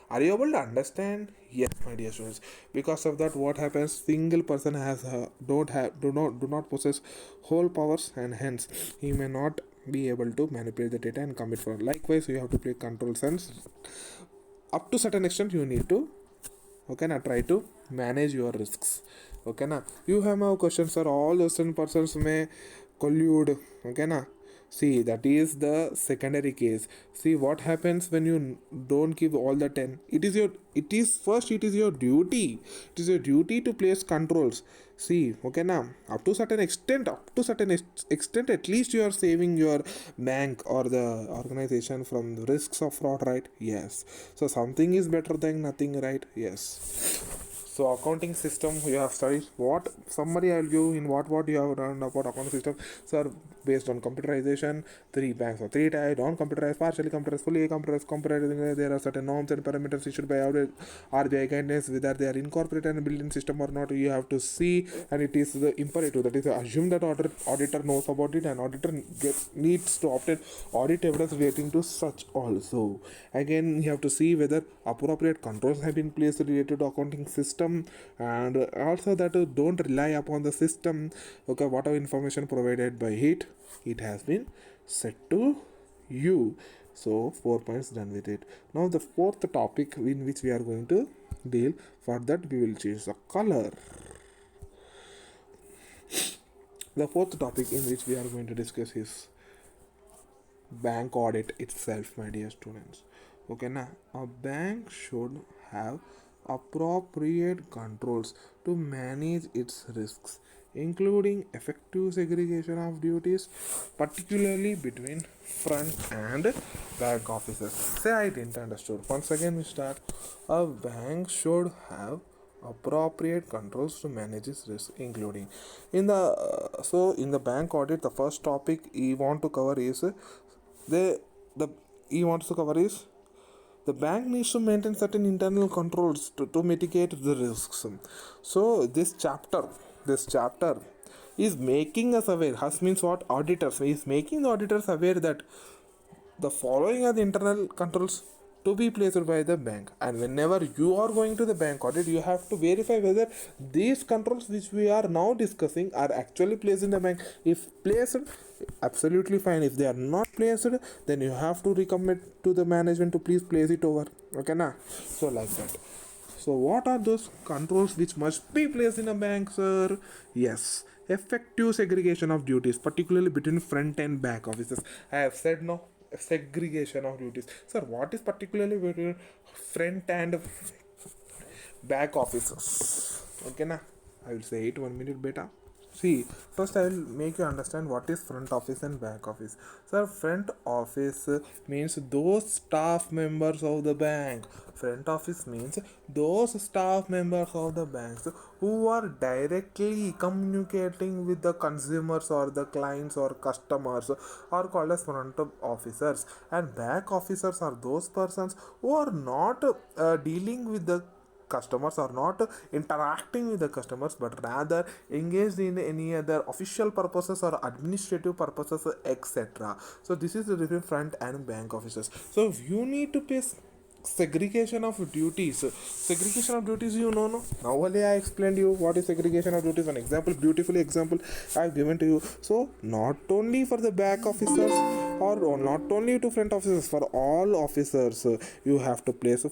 Are you able to understand? Yes, my dear students. Because of that, what happens? Single person has don't have do not possess whole powers, and hence he may not be able to manipulate the data and commit fraud. Likewise, you have to play controls, and up to certain extent you need to, okay now, try to manage your risks. Okay now, you have now questions, sir, all those 10 persons may collude. Okay now, see, that is the secondary case. See what happens when you don't give all the 10. It is your duty. It is your duty to place controls. See, okay now, up to certain extent, at least you are saving your bank or the organization from the risks of fraud, right? Yes. So something is better than nothing, right? Yes. So accounting system you have studied. What summary I'll give in what you have learned about accounting system. Sir, based on computerization, three banks or three types: non-computerized, partially computerized, fully computerized. Computerized, there are certain norms and parameters issued by RBI guidance, whether they are incorporated in a built-in system or not. You have to see, and it is the imperative, that is assume that auditor knows about it, and auditor needs to obtain audit evidence relating to such also. Again, you have to see whether appropriate controls have been placed related to accounting system, and also that don't rely upon the system. Okay, whatever information provided by it has been set to you. So 4 points done with it. Now the fourth topic in which we are going to deal, for that we will change the color. The fourth topic in which we are going to discuss is bank audit itself, my dear students. Okay, now a bank should have appropriate controls to manage its risks, including effective segregation of duties, particularly between front and back offices. Say I didn't understood. Once again we start. A bank should have appropriate controls to manage its risk, including in the bank audit, the first topic we want to cover is the he wants to cover is the bank needs to maintain certain internal controls to mitigate the risks. So this chapter is making us aware. Has means what? Auditors is making the auditors aware that the following are the internal controls to be placed by the bank, and whenever you are going to the bank audit, you have to verify whether these controls which we are now discussing are actually placed in the bank. If placed, absolutely fine. If they are not placed, then you have to recommend to the management to please place it over. Okay na? So like that. So what are those controls which must be placed in a bank, sir? Yes, effective segregation of duties, particularly between front and back offices. I have said no, segregation of duties. Sir, what is particularly between front and back offices? Okay, na? I will say it 1 minute beta. See, first I will make you understand what is front office and back office. Sir, front office means those staff members of the bank. Front office means those staff members of the banks who are directly communicating with the consumers or the clients or customers are called as front officers. And back officers are those persons who are not dealing with the customers, are not interacting with the customers, but rather engaged in any other official purposes or administrative purposes, etc. So this is the different front and bank officers. So you need to pay segregation of duties. Segregation of duties, you know, no, now only I explained you what is segregation of duties. An example, beautifully example I have given to you. So not only for the back officers or not only to front officers, for all officers, you have to place a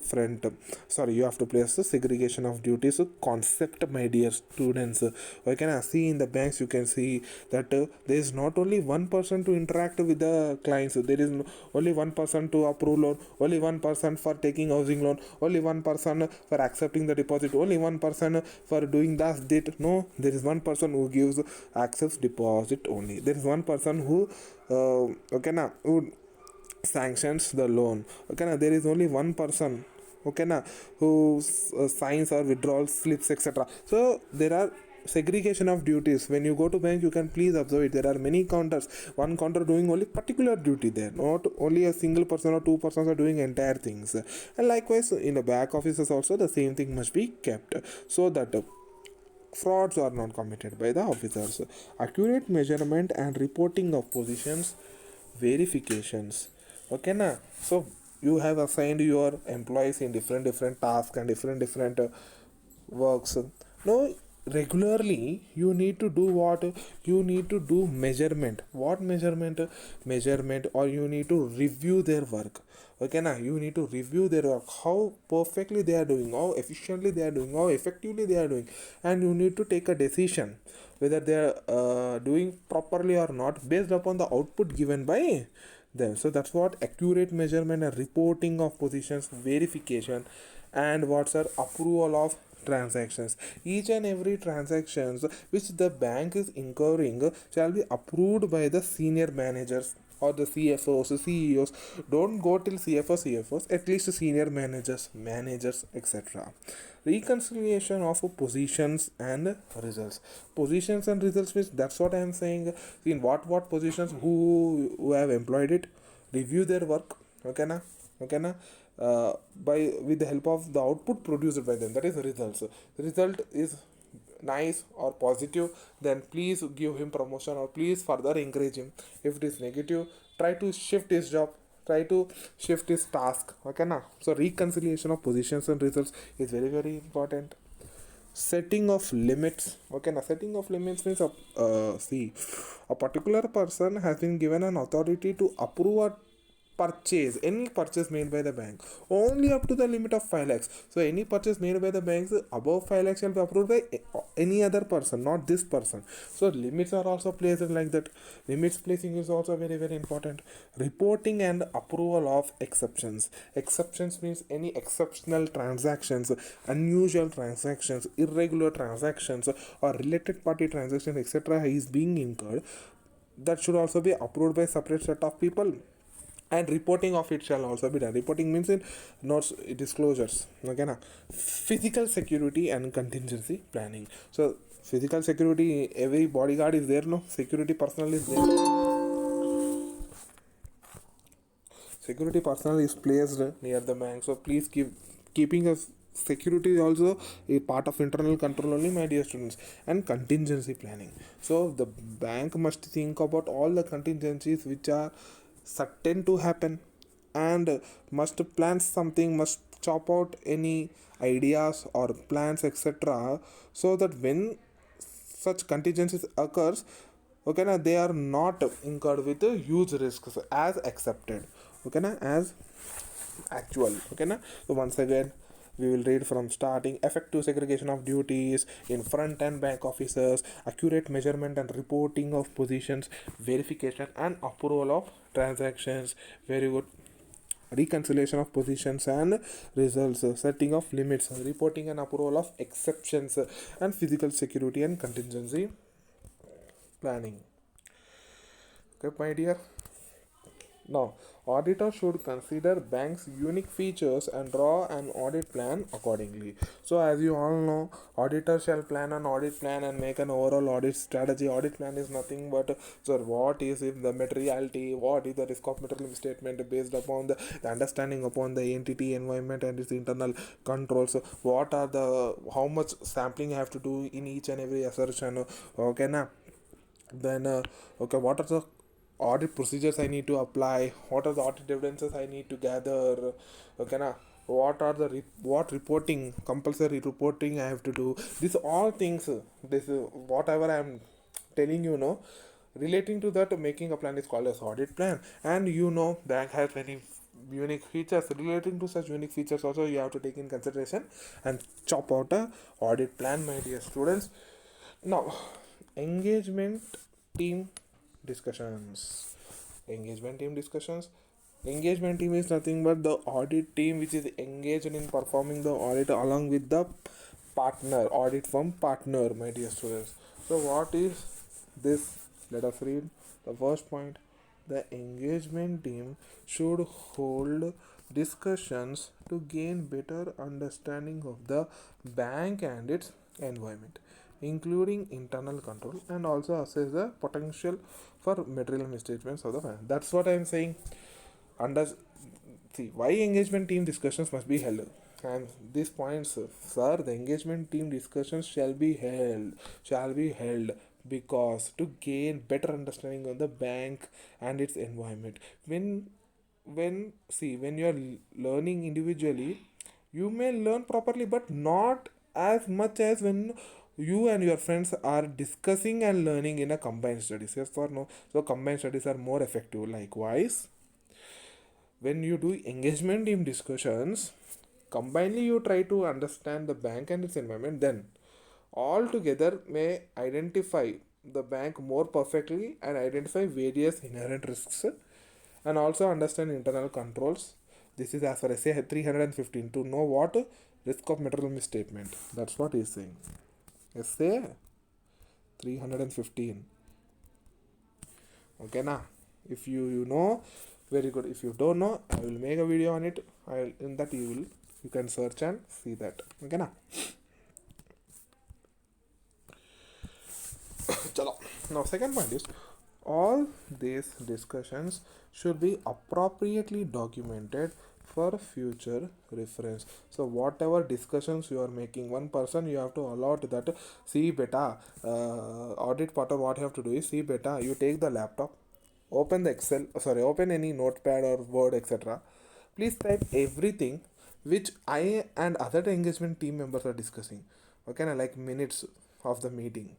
you have to place a segregation of duties concept, my dear students. You can see in the banks, you can see that there is not only one person to interact with the clients. There is only one person to approve loan, only one person for taking housing loan, only one person for accepting the deposit, only one person for doing that. No, there is one person who gives access deposit only. There is one person who who sanctions the loan. There is only one person who signs or withdrawal slips, etc. So there are segregation of duties. When you go to bank, you can please observe it, there are many counters, one counter doing only particular duty, there not only a single person or two persons are doing entire things. And likewise in the back offices also the same thing must be kept, so that frauds are not committed by the officers. Accurate measurement and reporting of positions verifications. So you have assigned your employees in different tasks and different works. No, regularly you need to do what? You need to do measurement. What measurement? Measurement, or you need to review their work. Okay, now you need to review their work, how perfectly they are doing, how efficiently they are doing, how effectively they are doing, and you need to take a decision whether they are doing properly or not based upon the output given by them. So that's what accurate measurement and reporting of positions, verification, and what's our approval of transactions. Each and every transactions which the bank is incurring shall be approved by the senior managers or the CFOs, CEOs. Don't go till CFOs, at least senior managers, etc. Reconciliation of positions and results. Positions and results means, that's what I am saying. In what positions, who have employed it, review their work. Okay na? Okay na? By with the help of the output produced by them, that is results. The result is nice or positive, then please give him promotion or please further encourage him. If it is negative, try to shift his job, try to shift his task. Okay na? So reconciliation of positions and results is very important. Setting of limits. Okay now, setting of limits means see, a particular person has been given an authority to approve a purchase, any purchase made by the bank, only up to the limit of 5 lakhs. So any purchase made by the banks above 5 lakhs shall be approved by any other person, not this person. So limits are also placed like that. Limits placing is also very important. Reporting and approval of exceptions. Exceptions means any exceptional transactions, unusual transactions, irregular transactions, or related party transactions, etc. is being incurred, that should also be approved by separate set of people, and reporting of it shall also be done. Reporting means in notes, disclosures. Okay na? Physical security and contingency planning. So physical security, every bodyguard is there, no, security personnel is there, security personnel is placed near the bank. So please keeping a security is also a part of internal control only, my dear students. And contingency planning. So the bank must think about all the contingencies which are certain to happen, and must plan something, must chop out any ideas or plans, etc., so that when such contingencies occurs, okay na, they are not incurred with huge risks as accepted, okay na, as actual. Okay na? So once again, we will read from starting. Effective segregation of duties in front and back officers, accurate measurement and reporting of positions, verification and approval of transactions. Very good. Reconciliation of positions and results, setting of limits, reporting and approval of exceptions, and physical security and contingency planning. Okay, my dear. Now, auditor should consider bank's unique features and draw an audit plan accordingly. So, as you all know, auditor shall plan an audit plan and make an overall audit strategy. Audit plan is nothing but, so what is if the materiality, what is the risk of material statement based upon the understanding upon the entity environment and its internal controls. What are the, how much sampling I have to do in each and every assertion. Okay, na? Then okay, what are the audit procedures I need to apply, what are the audit evidences I need to gather, okay na, what are the what reporting, compulsory reporting I have to do. These all things, this whatever I am telling you, know, relating to that, making a plan is called as audit plan. And you know, bank has many unique features. Relating to such unique features also you have to take in consideration and chop out a audit plan, my dear students. Now, engagement team discussions. Engagement team discussions. Engagement team is nothing but the audit team which is engaged in performing the audit along with the partner, audit firm partner, my dear students. So, what is this? Let us read the first point. The engagement team should hold discussions to gain better understanding of the bank and its environment, including internal control, and also assess the potential for material misstatements of the bank. That's what I am saying. Under, see, why engagement team discussions must be held. And these points, sir, the engagement team discussions shall be held because to gain better understanding of the bank and its environment. When when you are learning individually, you may learn properly, but not as much as when you and your friends are discussing and learning in a combined studies. Yes or no? So combined studies are more effective. Likewise, when you do engagement in discussions, combinedly you try to understand the bank and its environment, then all together may identify the bank more perfectly and identify various inherent risks and also understand internal controls. This is as far as say 315 to know what risk of material misstatement. That's what he's saying. Essay 315. Okay, na? If you know, very good. If you don't know, I will make a video on it. In that you can search and see that. Okay, na? Chalo. Now, second point is all these discussions should be appropriately documented for future reference. So whatever discussions you are making, one person you have to allot that, see beta, audit partner, what you have to do is, see beta, you take the laptop, open the excel, sorry, open any notepad or word, etc. Please type everything which I and other engagement team members are discussing. Okay, like minutes of the meeting,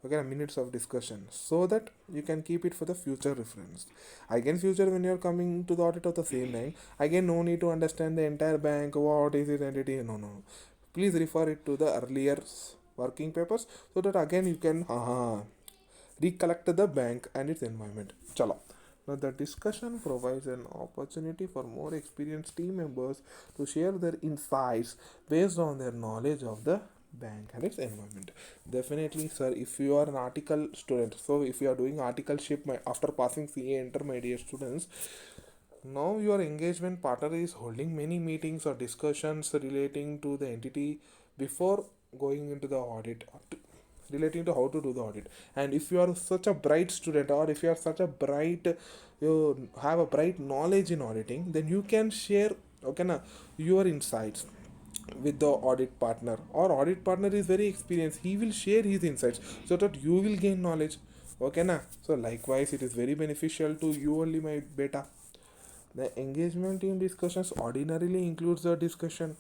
okay, minutes of discussion, so that you can keep it for the future reference. Again, future when you're coming to the audit of the same time, again no need to understand the entire bank, what is it entity, no. Please refer it to the earlier working papers, so that again you can recollect the bank and its environment. Chalo. Now the discussion provides an opportunity for more experienced team members to share their insights based on their knowledge of the bank and its environment. Definitely, sir, if you are an article student, so if you are doing articleship after passing CA intermediate students, now your engagement partner is holding many meetings or discussions relating to the entity before going into the audit, relating to how to do the audit. And if you are such a bright student, or if you are such a bright, you have a bright knowledge in auditing, then you can share, okay na, your insights with the audit partner, or audit partner is very experienced, he will share his insights so that you will gain knowledge. Okay na? So likewise, it is very beneficial to you only, my beta. The engagement in discussions ordinarily includes the discussion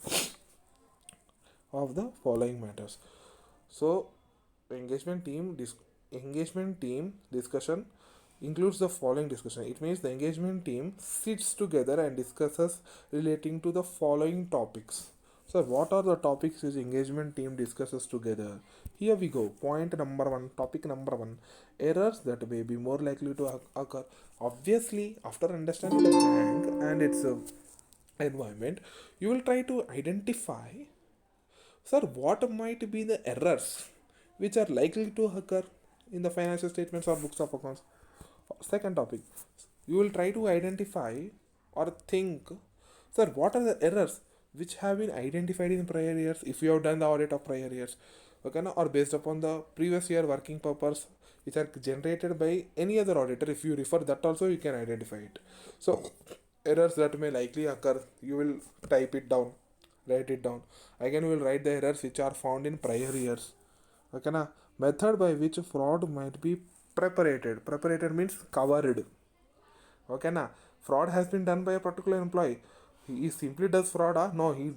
of the following matters. So engagement team discussion includes the following discussion. It means the engagement team sits together and discusses relating to the following topics. So what are the topics which engagement team discusses together? Here we go. Point number one, topic number one: errors that may be more likely to occur. Obviously, after understanding the bank and its environment, you will try to identify, sir, what might be the errors which are likely to occur in the financial statements or books of accounts. Second topic, you will try to identify or think, sir, what are the errors which have been identified in prior years if you have done the audit of prior years, okay, or based upon the previous year working papers which are generated by any other auditor. If you refer that also, you can identify it. So errors that may likely occur, you will type it down, write it down. Again, we will write the errors which are found in prior years. Okay, na? Method by which fraud might be preparated. Preparated means covered. Okay, na? Fraud has been done by a particular employee. He simply does fraud, no, he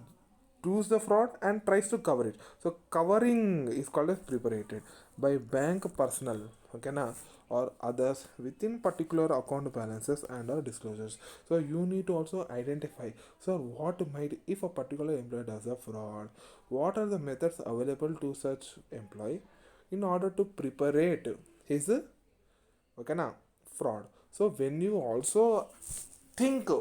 does the fraud and tries to cover it. So covering is called as preparated by bank personnel, okay na, or others within particular account balances and or disclosures. So you need to also identify, so what might, if a particular employee does a fraud, what are the methods available to such employee in order to preparate his, okay na, fraud. So when you also think,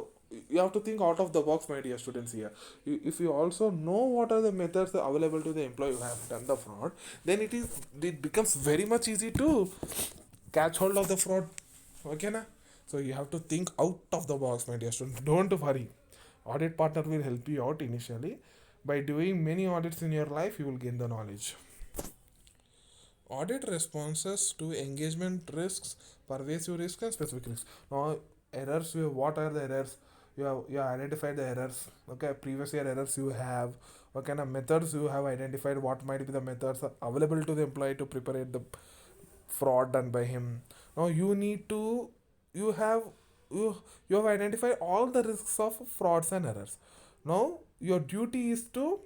you have to think out of the box, my dear students. Here, if you also know what are the methods available to the employee who have done the fraud, then it becomes very much easy to catch hold of the fraud. Okay na? So you have to think out of the box, my dear students. Don't worry, audit partner will help you out initially. By doing many audits in your life, you will gain the knowledge. Audit responses to engagement risks, pervasive risks, and specific risks. Now, errors. What are the errors? You have identified the errors. Okay, previous year errors you have. What kind of methods you have identified? What might be the methods available to the employee to prepare the fraud done by him? Now you need to, you have you have identified all the risks of frauds and errors. Now your duty is to,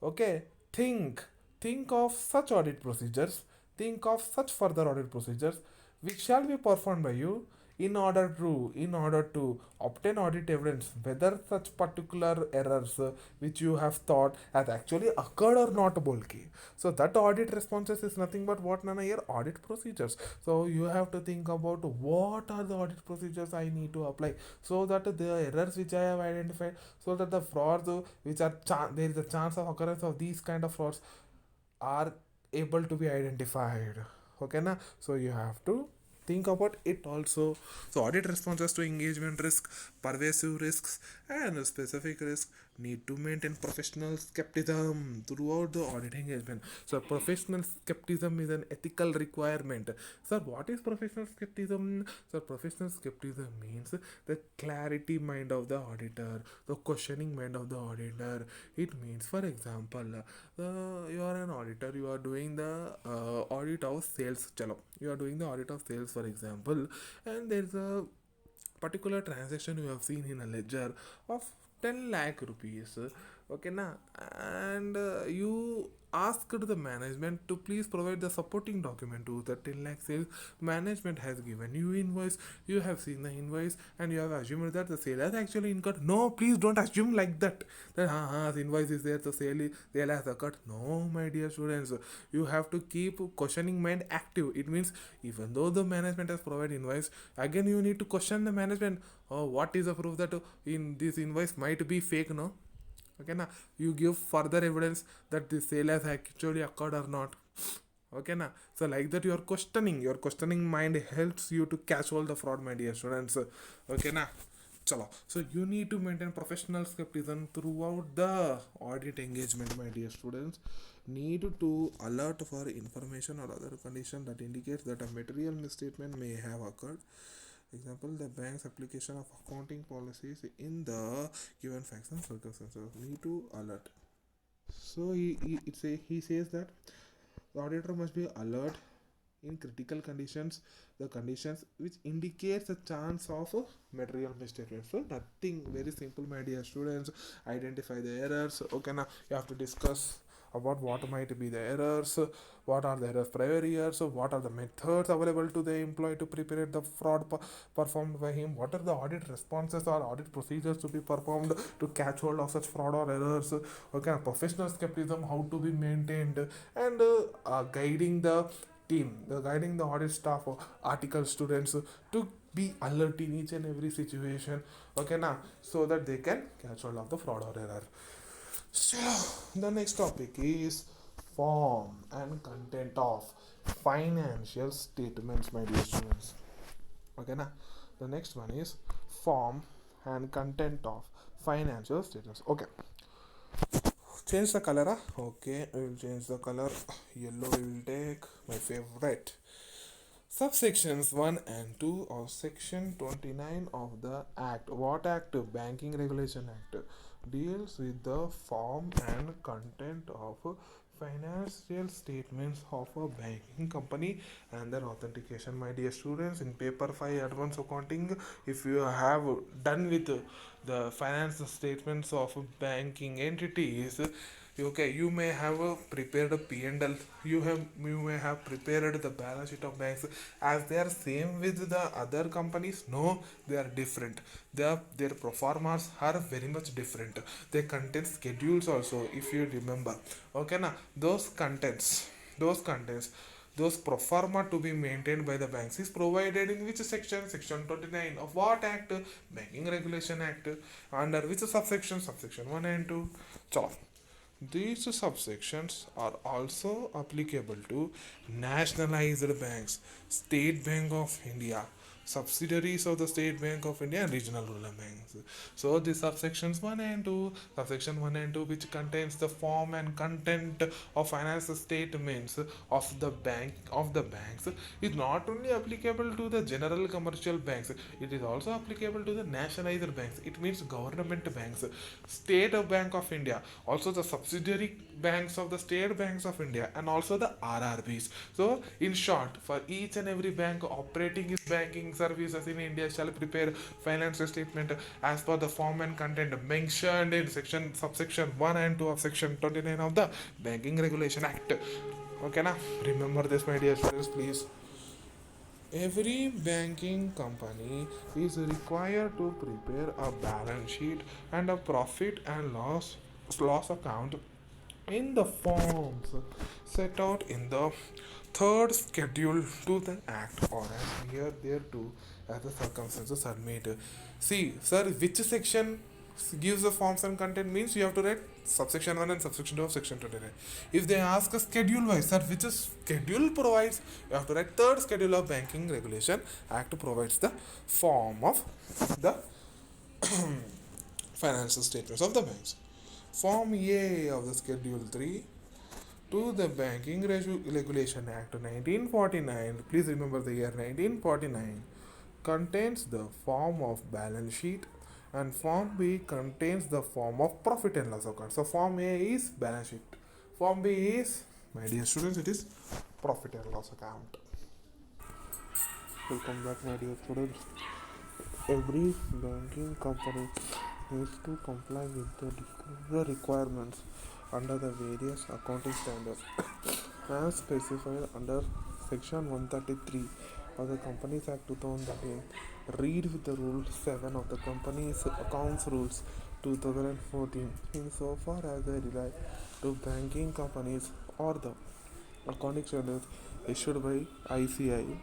okay, think think of such audit procedures, think of such further audit procedures which shall be performed by you in order to obtain audit evidence whether such particular errors which you have thought has actually occurred or not, bulky. So that audit responses is nothing but what, nana, here audit procedures. So you have to think about what are the audit procedures I need to apply, so that the errors which I have identified, so that the frauds which are there is a chance of occurrence of these kind of frauds are able to be identified. Okay na, so you have to think about it also. So audit responses to engagement risk, pervasive risks, and specific risks need to maintain professional skepticism throughout the audit engagement. So professional skepticism is an ethical requirement. So what is professional skepticism? So professional skepticism means the clarity mind of the auditor, the questioning mind of the auditor. It means, for example, you are an auditor, you are doing the audit of sales. Chalo, you are doing the audit of sales, for example, and there is a particular transaction you have seen in a ledger of 10 lakh rupees. Okay na, and you asked the management to please provide the supporting document to the 10 lakh sales. Management has given you invoice, you have seen the invoice, and you have assumed that the sale has actually incurred. No, please don't assume like that, that the invoice is there, the sale has occurred. No, my dear students, you have to keep questioning mind active. It means even though the management has provided invoice, again you need to question the management. Oh, what is the proof that in this invoice might be fake? No, okay na, you give further evidence that the sale has actually occurred or not. Okay na, so like that your questioning mind helps you to catch all the fraud, my dear students. Okay na, chalo. So you need to maintain professional skepticism throughout the audit engagement, my dear students. Need to alert for information or other condition that indicates that a material misstatement may have occurred. Example, the bank's application of accounting policies in the given facts and circumstances. Need to alert. So he says that the auditor must be alert in critical conditions, the conditions which indicates a chance of material misstatement. So nothing, very simple, my dear students. Identify the errors. Okay, now you have to discuss about what might be the errors, what are the errors prior years, what are the methods available to the employee to prepare the fraud performed by him, what are the audit responses or audit procedures to be performed to catch hold of such fraud or errors. Okay, professional skepticism how to be maintained, and guiding the team, guiding the audit staff or article students to be alert in each and every situation. Okay now, so that they can catch hold of the fraud or error. So the next topic is form and content of financial statements, my dear students. Okay now, the next one is form and content of financial statements. Okay, change the color. Okay, we will change the color. Yellow we will take, my favorite. Subsections 1 and 2 of section 29 of the act. What act? Banking Regulation Act deals with the form and content of financial statements of a banking company and their authentication, my dear students. In paper 5 advanced accounting, if you have done with the financial statements of banking entities, okay, you may have prepared a P&L, you may have prepared the balance sheet of banks as they are same with the other companies. No, they are different. Their pro formas are very much different. They contain schedules also, if you remember. Okay na, those contents those pro forma to be maintained by the banks is provided in which section? Section 29 of what act? Banking Regulation Act. Under which subsection 1 and 2. Chalo, these subsections are also applicable to nationalized banks, State Bank of India, subsidiaries of the State Bank of India, and regional rural banks. So the subsection 1 and 2, which contains the form and content of financial statements of the banks, is not only applicable to the general commercial banks, it is also applicable to the nationalized banks. It means government banks, State Bank of India, also the subsidiary banks of the State Banks of India, and also the RRBs. So in short, for each and every bank operating its banking banking services in India shall prepare financial statement as per the form and content mentioned in section subsection 1 and 2 of section 29 of the Banking Regulation Act. Okay, now remember this, my dear students, please. Every banking company is required to prepare a balance sheet and a profit and loss account in the forms set out in the third schedule to the act or as near thereto as the circumstances admit. See, sir, which section gives the forms and content means you have to write subsection 1 and subsection 2 of section 29. If they ask a schedule wise, sir, which is schedule provides, you have to write third schedule of Banking Regulation Act provides the form of the financial statements of the banks. Form A of the Schedule 3 to the Banking Regulation Act 1949, please remember the year 1949, contains the form of balance sheet, and Form B contains the form of profit and loss account. So Form A is balance sheet. Form B is, my dear students, it is profit and loss account. Welcome back, my dear students. Every banking company needs to comply with the disclosure requirements under the various accounting standards as specified under section 133 of the Companies Act 2013. Read with the Rule 7 of the Companies Accounts Rules 2014 insofar as they relate to banking companies or the accounting standards issued by ICI.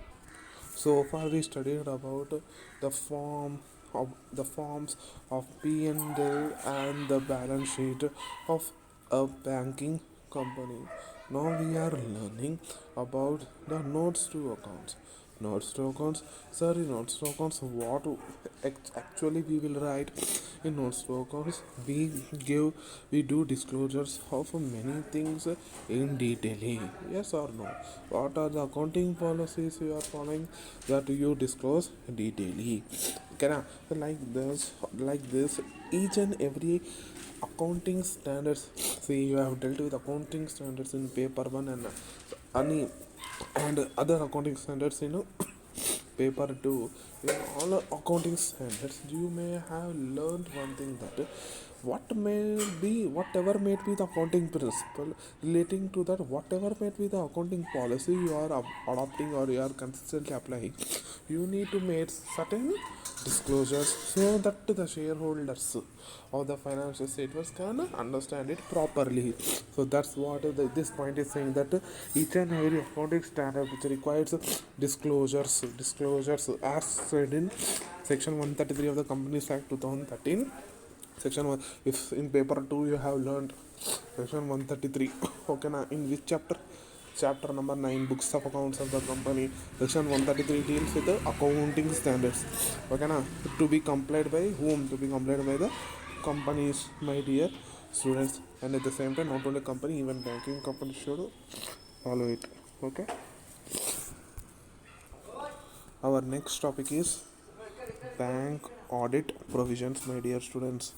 So far we studied about the forms of P&L and the balance sheet of a banking company. Now we are learning about the notes to accounts. Notes to accounts, sorry, notes to accounts. What actually we will write in notes to accounts? We do disclosures of many things in detail. Yes or no? What are the accounting policies you are following that you disclose detailedly? Okay, now, like this, each and every accounting standards. See, you have dealt with accounting standards in paper one and any and other accounting standards in paper 2. In all accounting standards you may have learned one thing, that whatever may be the accounting principle relating to that, whatever may be the accounting policy you are adopting or you are consistently applying, you need to make certain disclosures so that the shareholders of the financial statements can understand it properly. So that's what this point is saying, that each and every accounting standard which requires disclosures as said in section 133 of the Companies Act 2013. Section 1, if in paper 2 you have learned section 133. Okay, now in which chapter? Chapter number 9, books of accounts of the company. Section 133 deals with the accounting standards. Okay, now to be complied by whom? To be complied by the companies, my dear students. And at the same time, not only company, even banking company should follow it. Okay, our next topic is bank audit provisions, my dear students.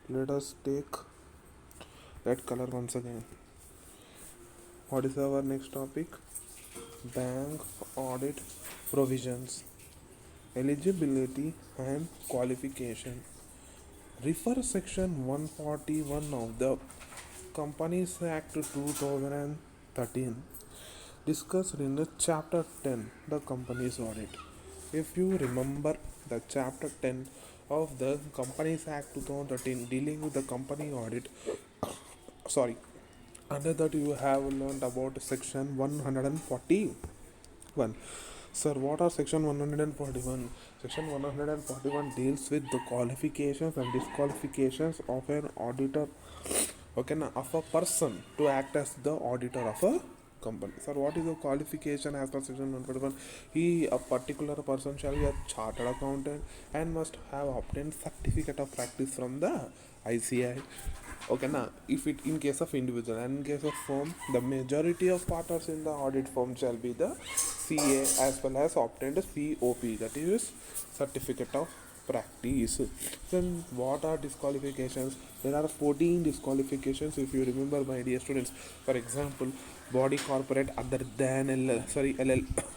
Let us take red color once again. What is our next topic? Bank audit provisions, eligibility and qualification. Refer section 141 of the Companies Act 2013 discussed in the chapter 10, the company's audit. If you remember the chapter 10 of the Companies Act 2013 dealing with the company audit, sorry, under that you have learned about section 141. Sir, what are section 141? Section 141 deals with the qualifications and disqualifications of an auditor, okay, now, of a person to act as the auditor of a company. Sir, what is the qualification as per section 141? A particular person shall be a chartered accountant and must have obtained certificate of practice from the ICI. Okay, now if it in case of individual, and in case of firm, the majority of partners in the audit firm shall be the CA as well as obtained COP, that is certificate of practice. Then what are disqualifications? There are 14 disqualifications, if you remember, my dear students. For example, body corporate other than LL,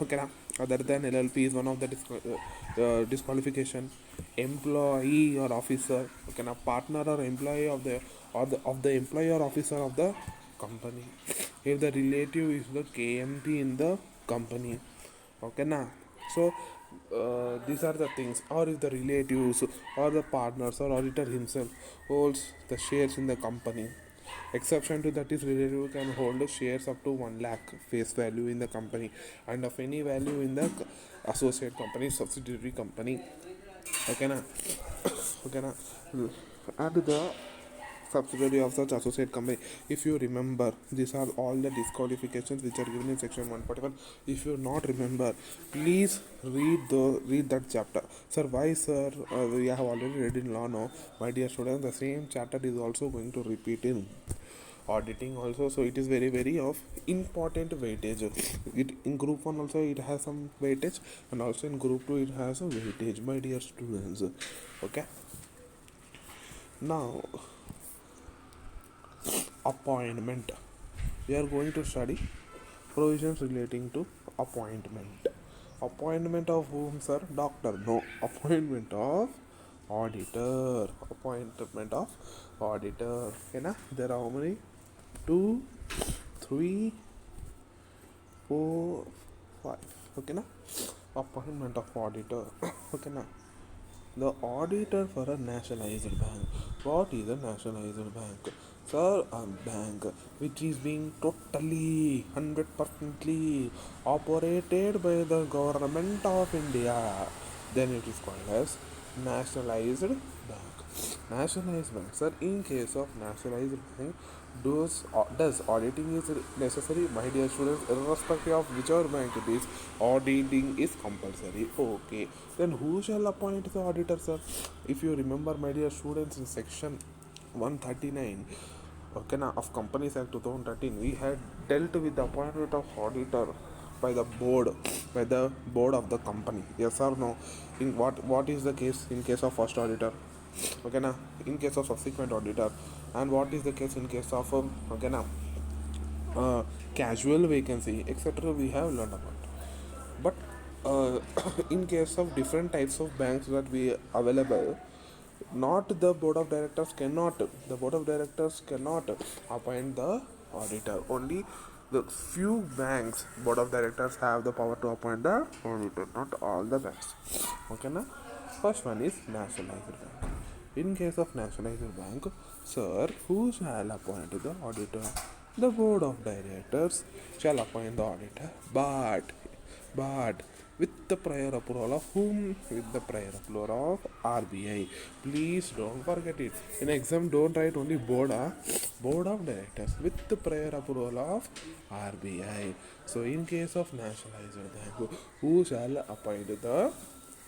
okay, other than LLP is one of the disqualification. Employee or officer, okay, now partner or employee of the employee or officer of the company. If the relative is the KMP in the company, okay na. So these are the things. Or if the relatives or the partners or auditor himself holds the shares in the company. Exception to that is relative can hold shares up to 1 lakh face value in the company and of any value in the associate company, subsidiary company. Okay na. Okay na. And the subsidiary of such associate company. If you remember, these are all the disqualifications which are given in section 141. If you not remember, please read that chapter. Sir, why sir? We have already read in law now. My dear students, the same chapter is also going to repeat in auditing also, so it is very very of important weightage. It in group 1 also it has some weightage, and also in group 2 it has a weightage, my dear students. Okay, now appointment. We are going to study provisions relating to appointment. Appointment of whom, sir? Doctor? No. Appointment of auditor. Appointment of auditor. Okay na? There are how many? 2, 3, 4, 5. Okay na? Appointment of auditor. Okay na? The auditor for a nationalized bank. What is a nationalized bank? Sir, a bank which is being totally 100% operated by the government of India, then it is called as nationalized bank. Nationalized bank, sir. In case of nationalized bank, does auditing is necessary, my dear students? Irrespective of whichever bank it is, auditing is compulsory. Okay, then who shall appoint the auditor, sir? If you remember, my dear students, in section 139, okay now, of Companies Act 2013, we had dealt with the appointment of auditor by the board of the company. Yes or no? In what is the case in case of first auditor? Okay now, in case of subsequent auditor, and what is the case in case of okay now, casual vacancy, etc. We have learned about. But in case of different types of banks that we available, not the board of directors cannot the board of directors cannot appoint the auditor. Only the few banks board of directors have the power to appoint the auditor, not all the banks. Okay na. First one is nationalized bank. In case of nationalized bank, sir, who shall appoint the auditor? The board of directors shall appoint the auditor, but with the prior approval of whom? With the prior approval of RBI. Please don't forget it. In exam, don't write only board of directors with the prior approval of RBI. So, in case of nationalized bank, who shall appoint the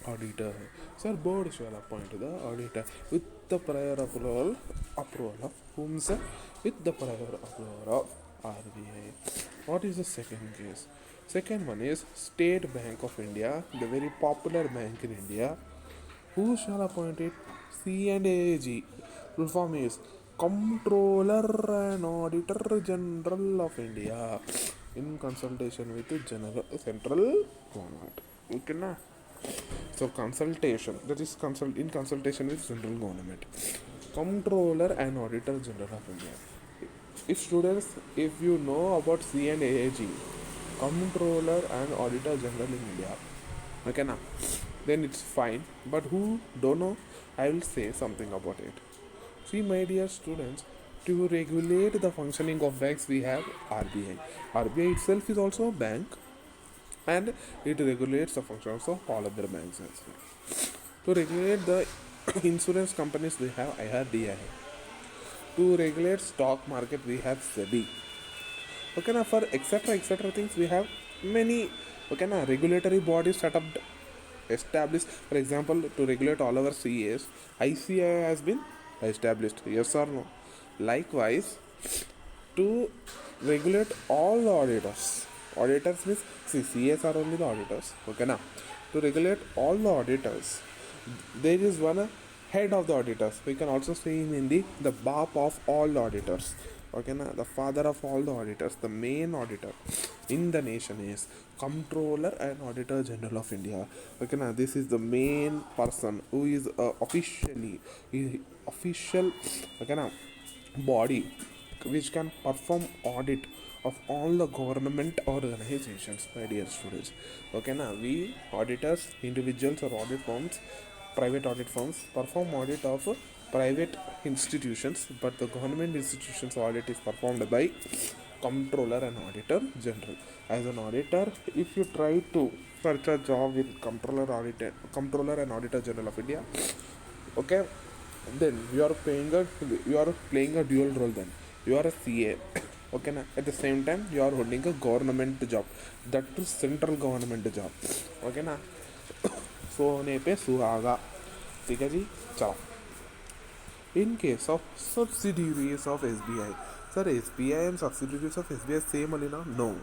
auditor? Sir, board shall appoint the auditor with the prior approval of whom, sir? With the prior approval of RBI. What is the second case? Second one is State Bank of India, the very popular bank in India. Who shall appoint it? C and AAG. Full form is Comptroller and Auditor General of India, in consultation with the central government. Okay na? So consultation, that is in consultation with central government. Comptroller and Auditor General of India. If students, if you know about C and AAG, Comptroller and Auditor General in India, okay now, then it's fine. But who don't know, I will say something about it. See, my dear students, to regulate the functioning of banks, we have RBI. RBI itself is also a bank, and it regulates the functions of all other banks as well. To regulate the insurance companies, we have IRDAI. To regulate stock market, we have SEBI. Okay now, for etc things, we have many, okay now, regulatory bodies set up, established. For example, to regulate all our CAs, ICI has been established. Yes or no? Likewise, to regulate all the auditors means, see, CAs are only the auditors. Okay now, to regulate all the auditors, there is one head of the auditors. We can also say in Hindi the BAP of all the auditors. Okay, na? The father of all the auditors, the main auditor in the nation is Comptroller and Auditor General of India. Okay, na? This is the main person who is official, okay, na? Body which can perform audit of all the government organizations, my dear students. Okay, now we auditors, individuals or audit firms, private audit firms perform audit of private institutions, but the government institutions audit is performed by Comptroller and Auditor General. As an auditor, if you try to search a job with Comptroller and Auditor General of India, okay, then you are playing a dual role. Then you are a CA, okay na? At the same time you are holding a government job, that is central government job, okay ना. सोने पे सुहागा, ठीक है जी. चलो, in case of subsidiaries of SBI, sir, SBI and subsidiaries of SBI same only na? No.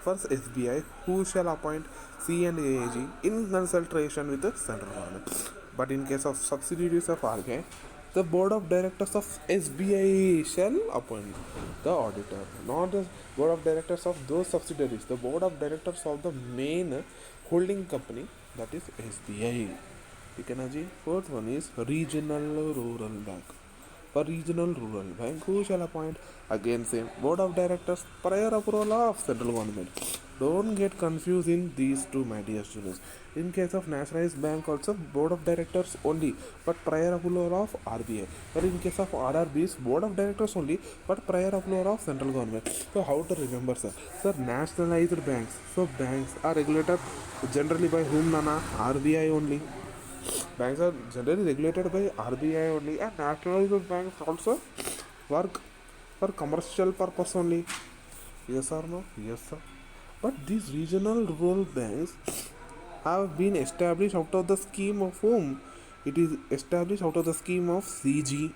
First SBI, who shall appoint C and AAG in consultation with the central government. But in case of subsidiaries of RBI, the board of directors of SBI shall appoint the auditor, not the board of directors of those subsidiaries. The board of directors of the main holding company, that is SBI. ठीक है ना जी. Fourth one is regional rural bank. For regional rural bank, who shall appoint? Again same, board of directors prior approval of central government. Don't get confused in these two, my dear students. In case of nationalized bank also, board of directors only, but prior approval of RBI. But in case of RRBs, board of directors only, but prior approval of central government. So how to remember, sir? Sir, nationalized banks. So banks are regulated generally by whom, Nana? RBI only. Banks are generally regulated by RBI only, and nationalized banks also work for commercial purpose only. Yes or no? Yes, sir. But these regional rural banks have been established out of the scheme of whom? It is established out of the scheme of CG.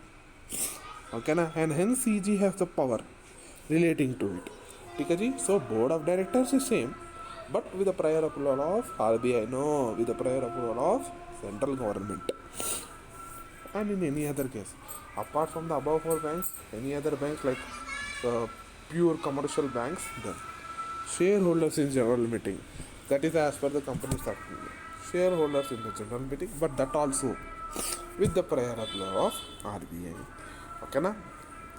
Okay, na? And hence CG has the power relating to it. ठीक है जी. So board of directors is same, but with the prior approval of RBI. No, with the prior approval of central government. And in any other case, apart from the above four banks, any other banks like pure commercial banks, then shareholders in general meeting, that is as per the company statute, shareholders in the general meeting, but that also with the prior approval of RBI. Okay na?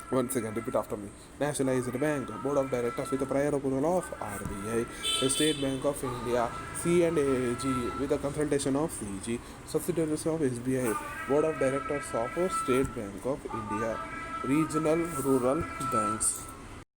Once again, repeat after me. Nationalized bank, board of directors with the prior approval of RBI, the State Bank of India, C and AG with the consultation of CG, subsidiaries of SBI, board of directors of State Bank of India, regional rural banks.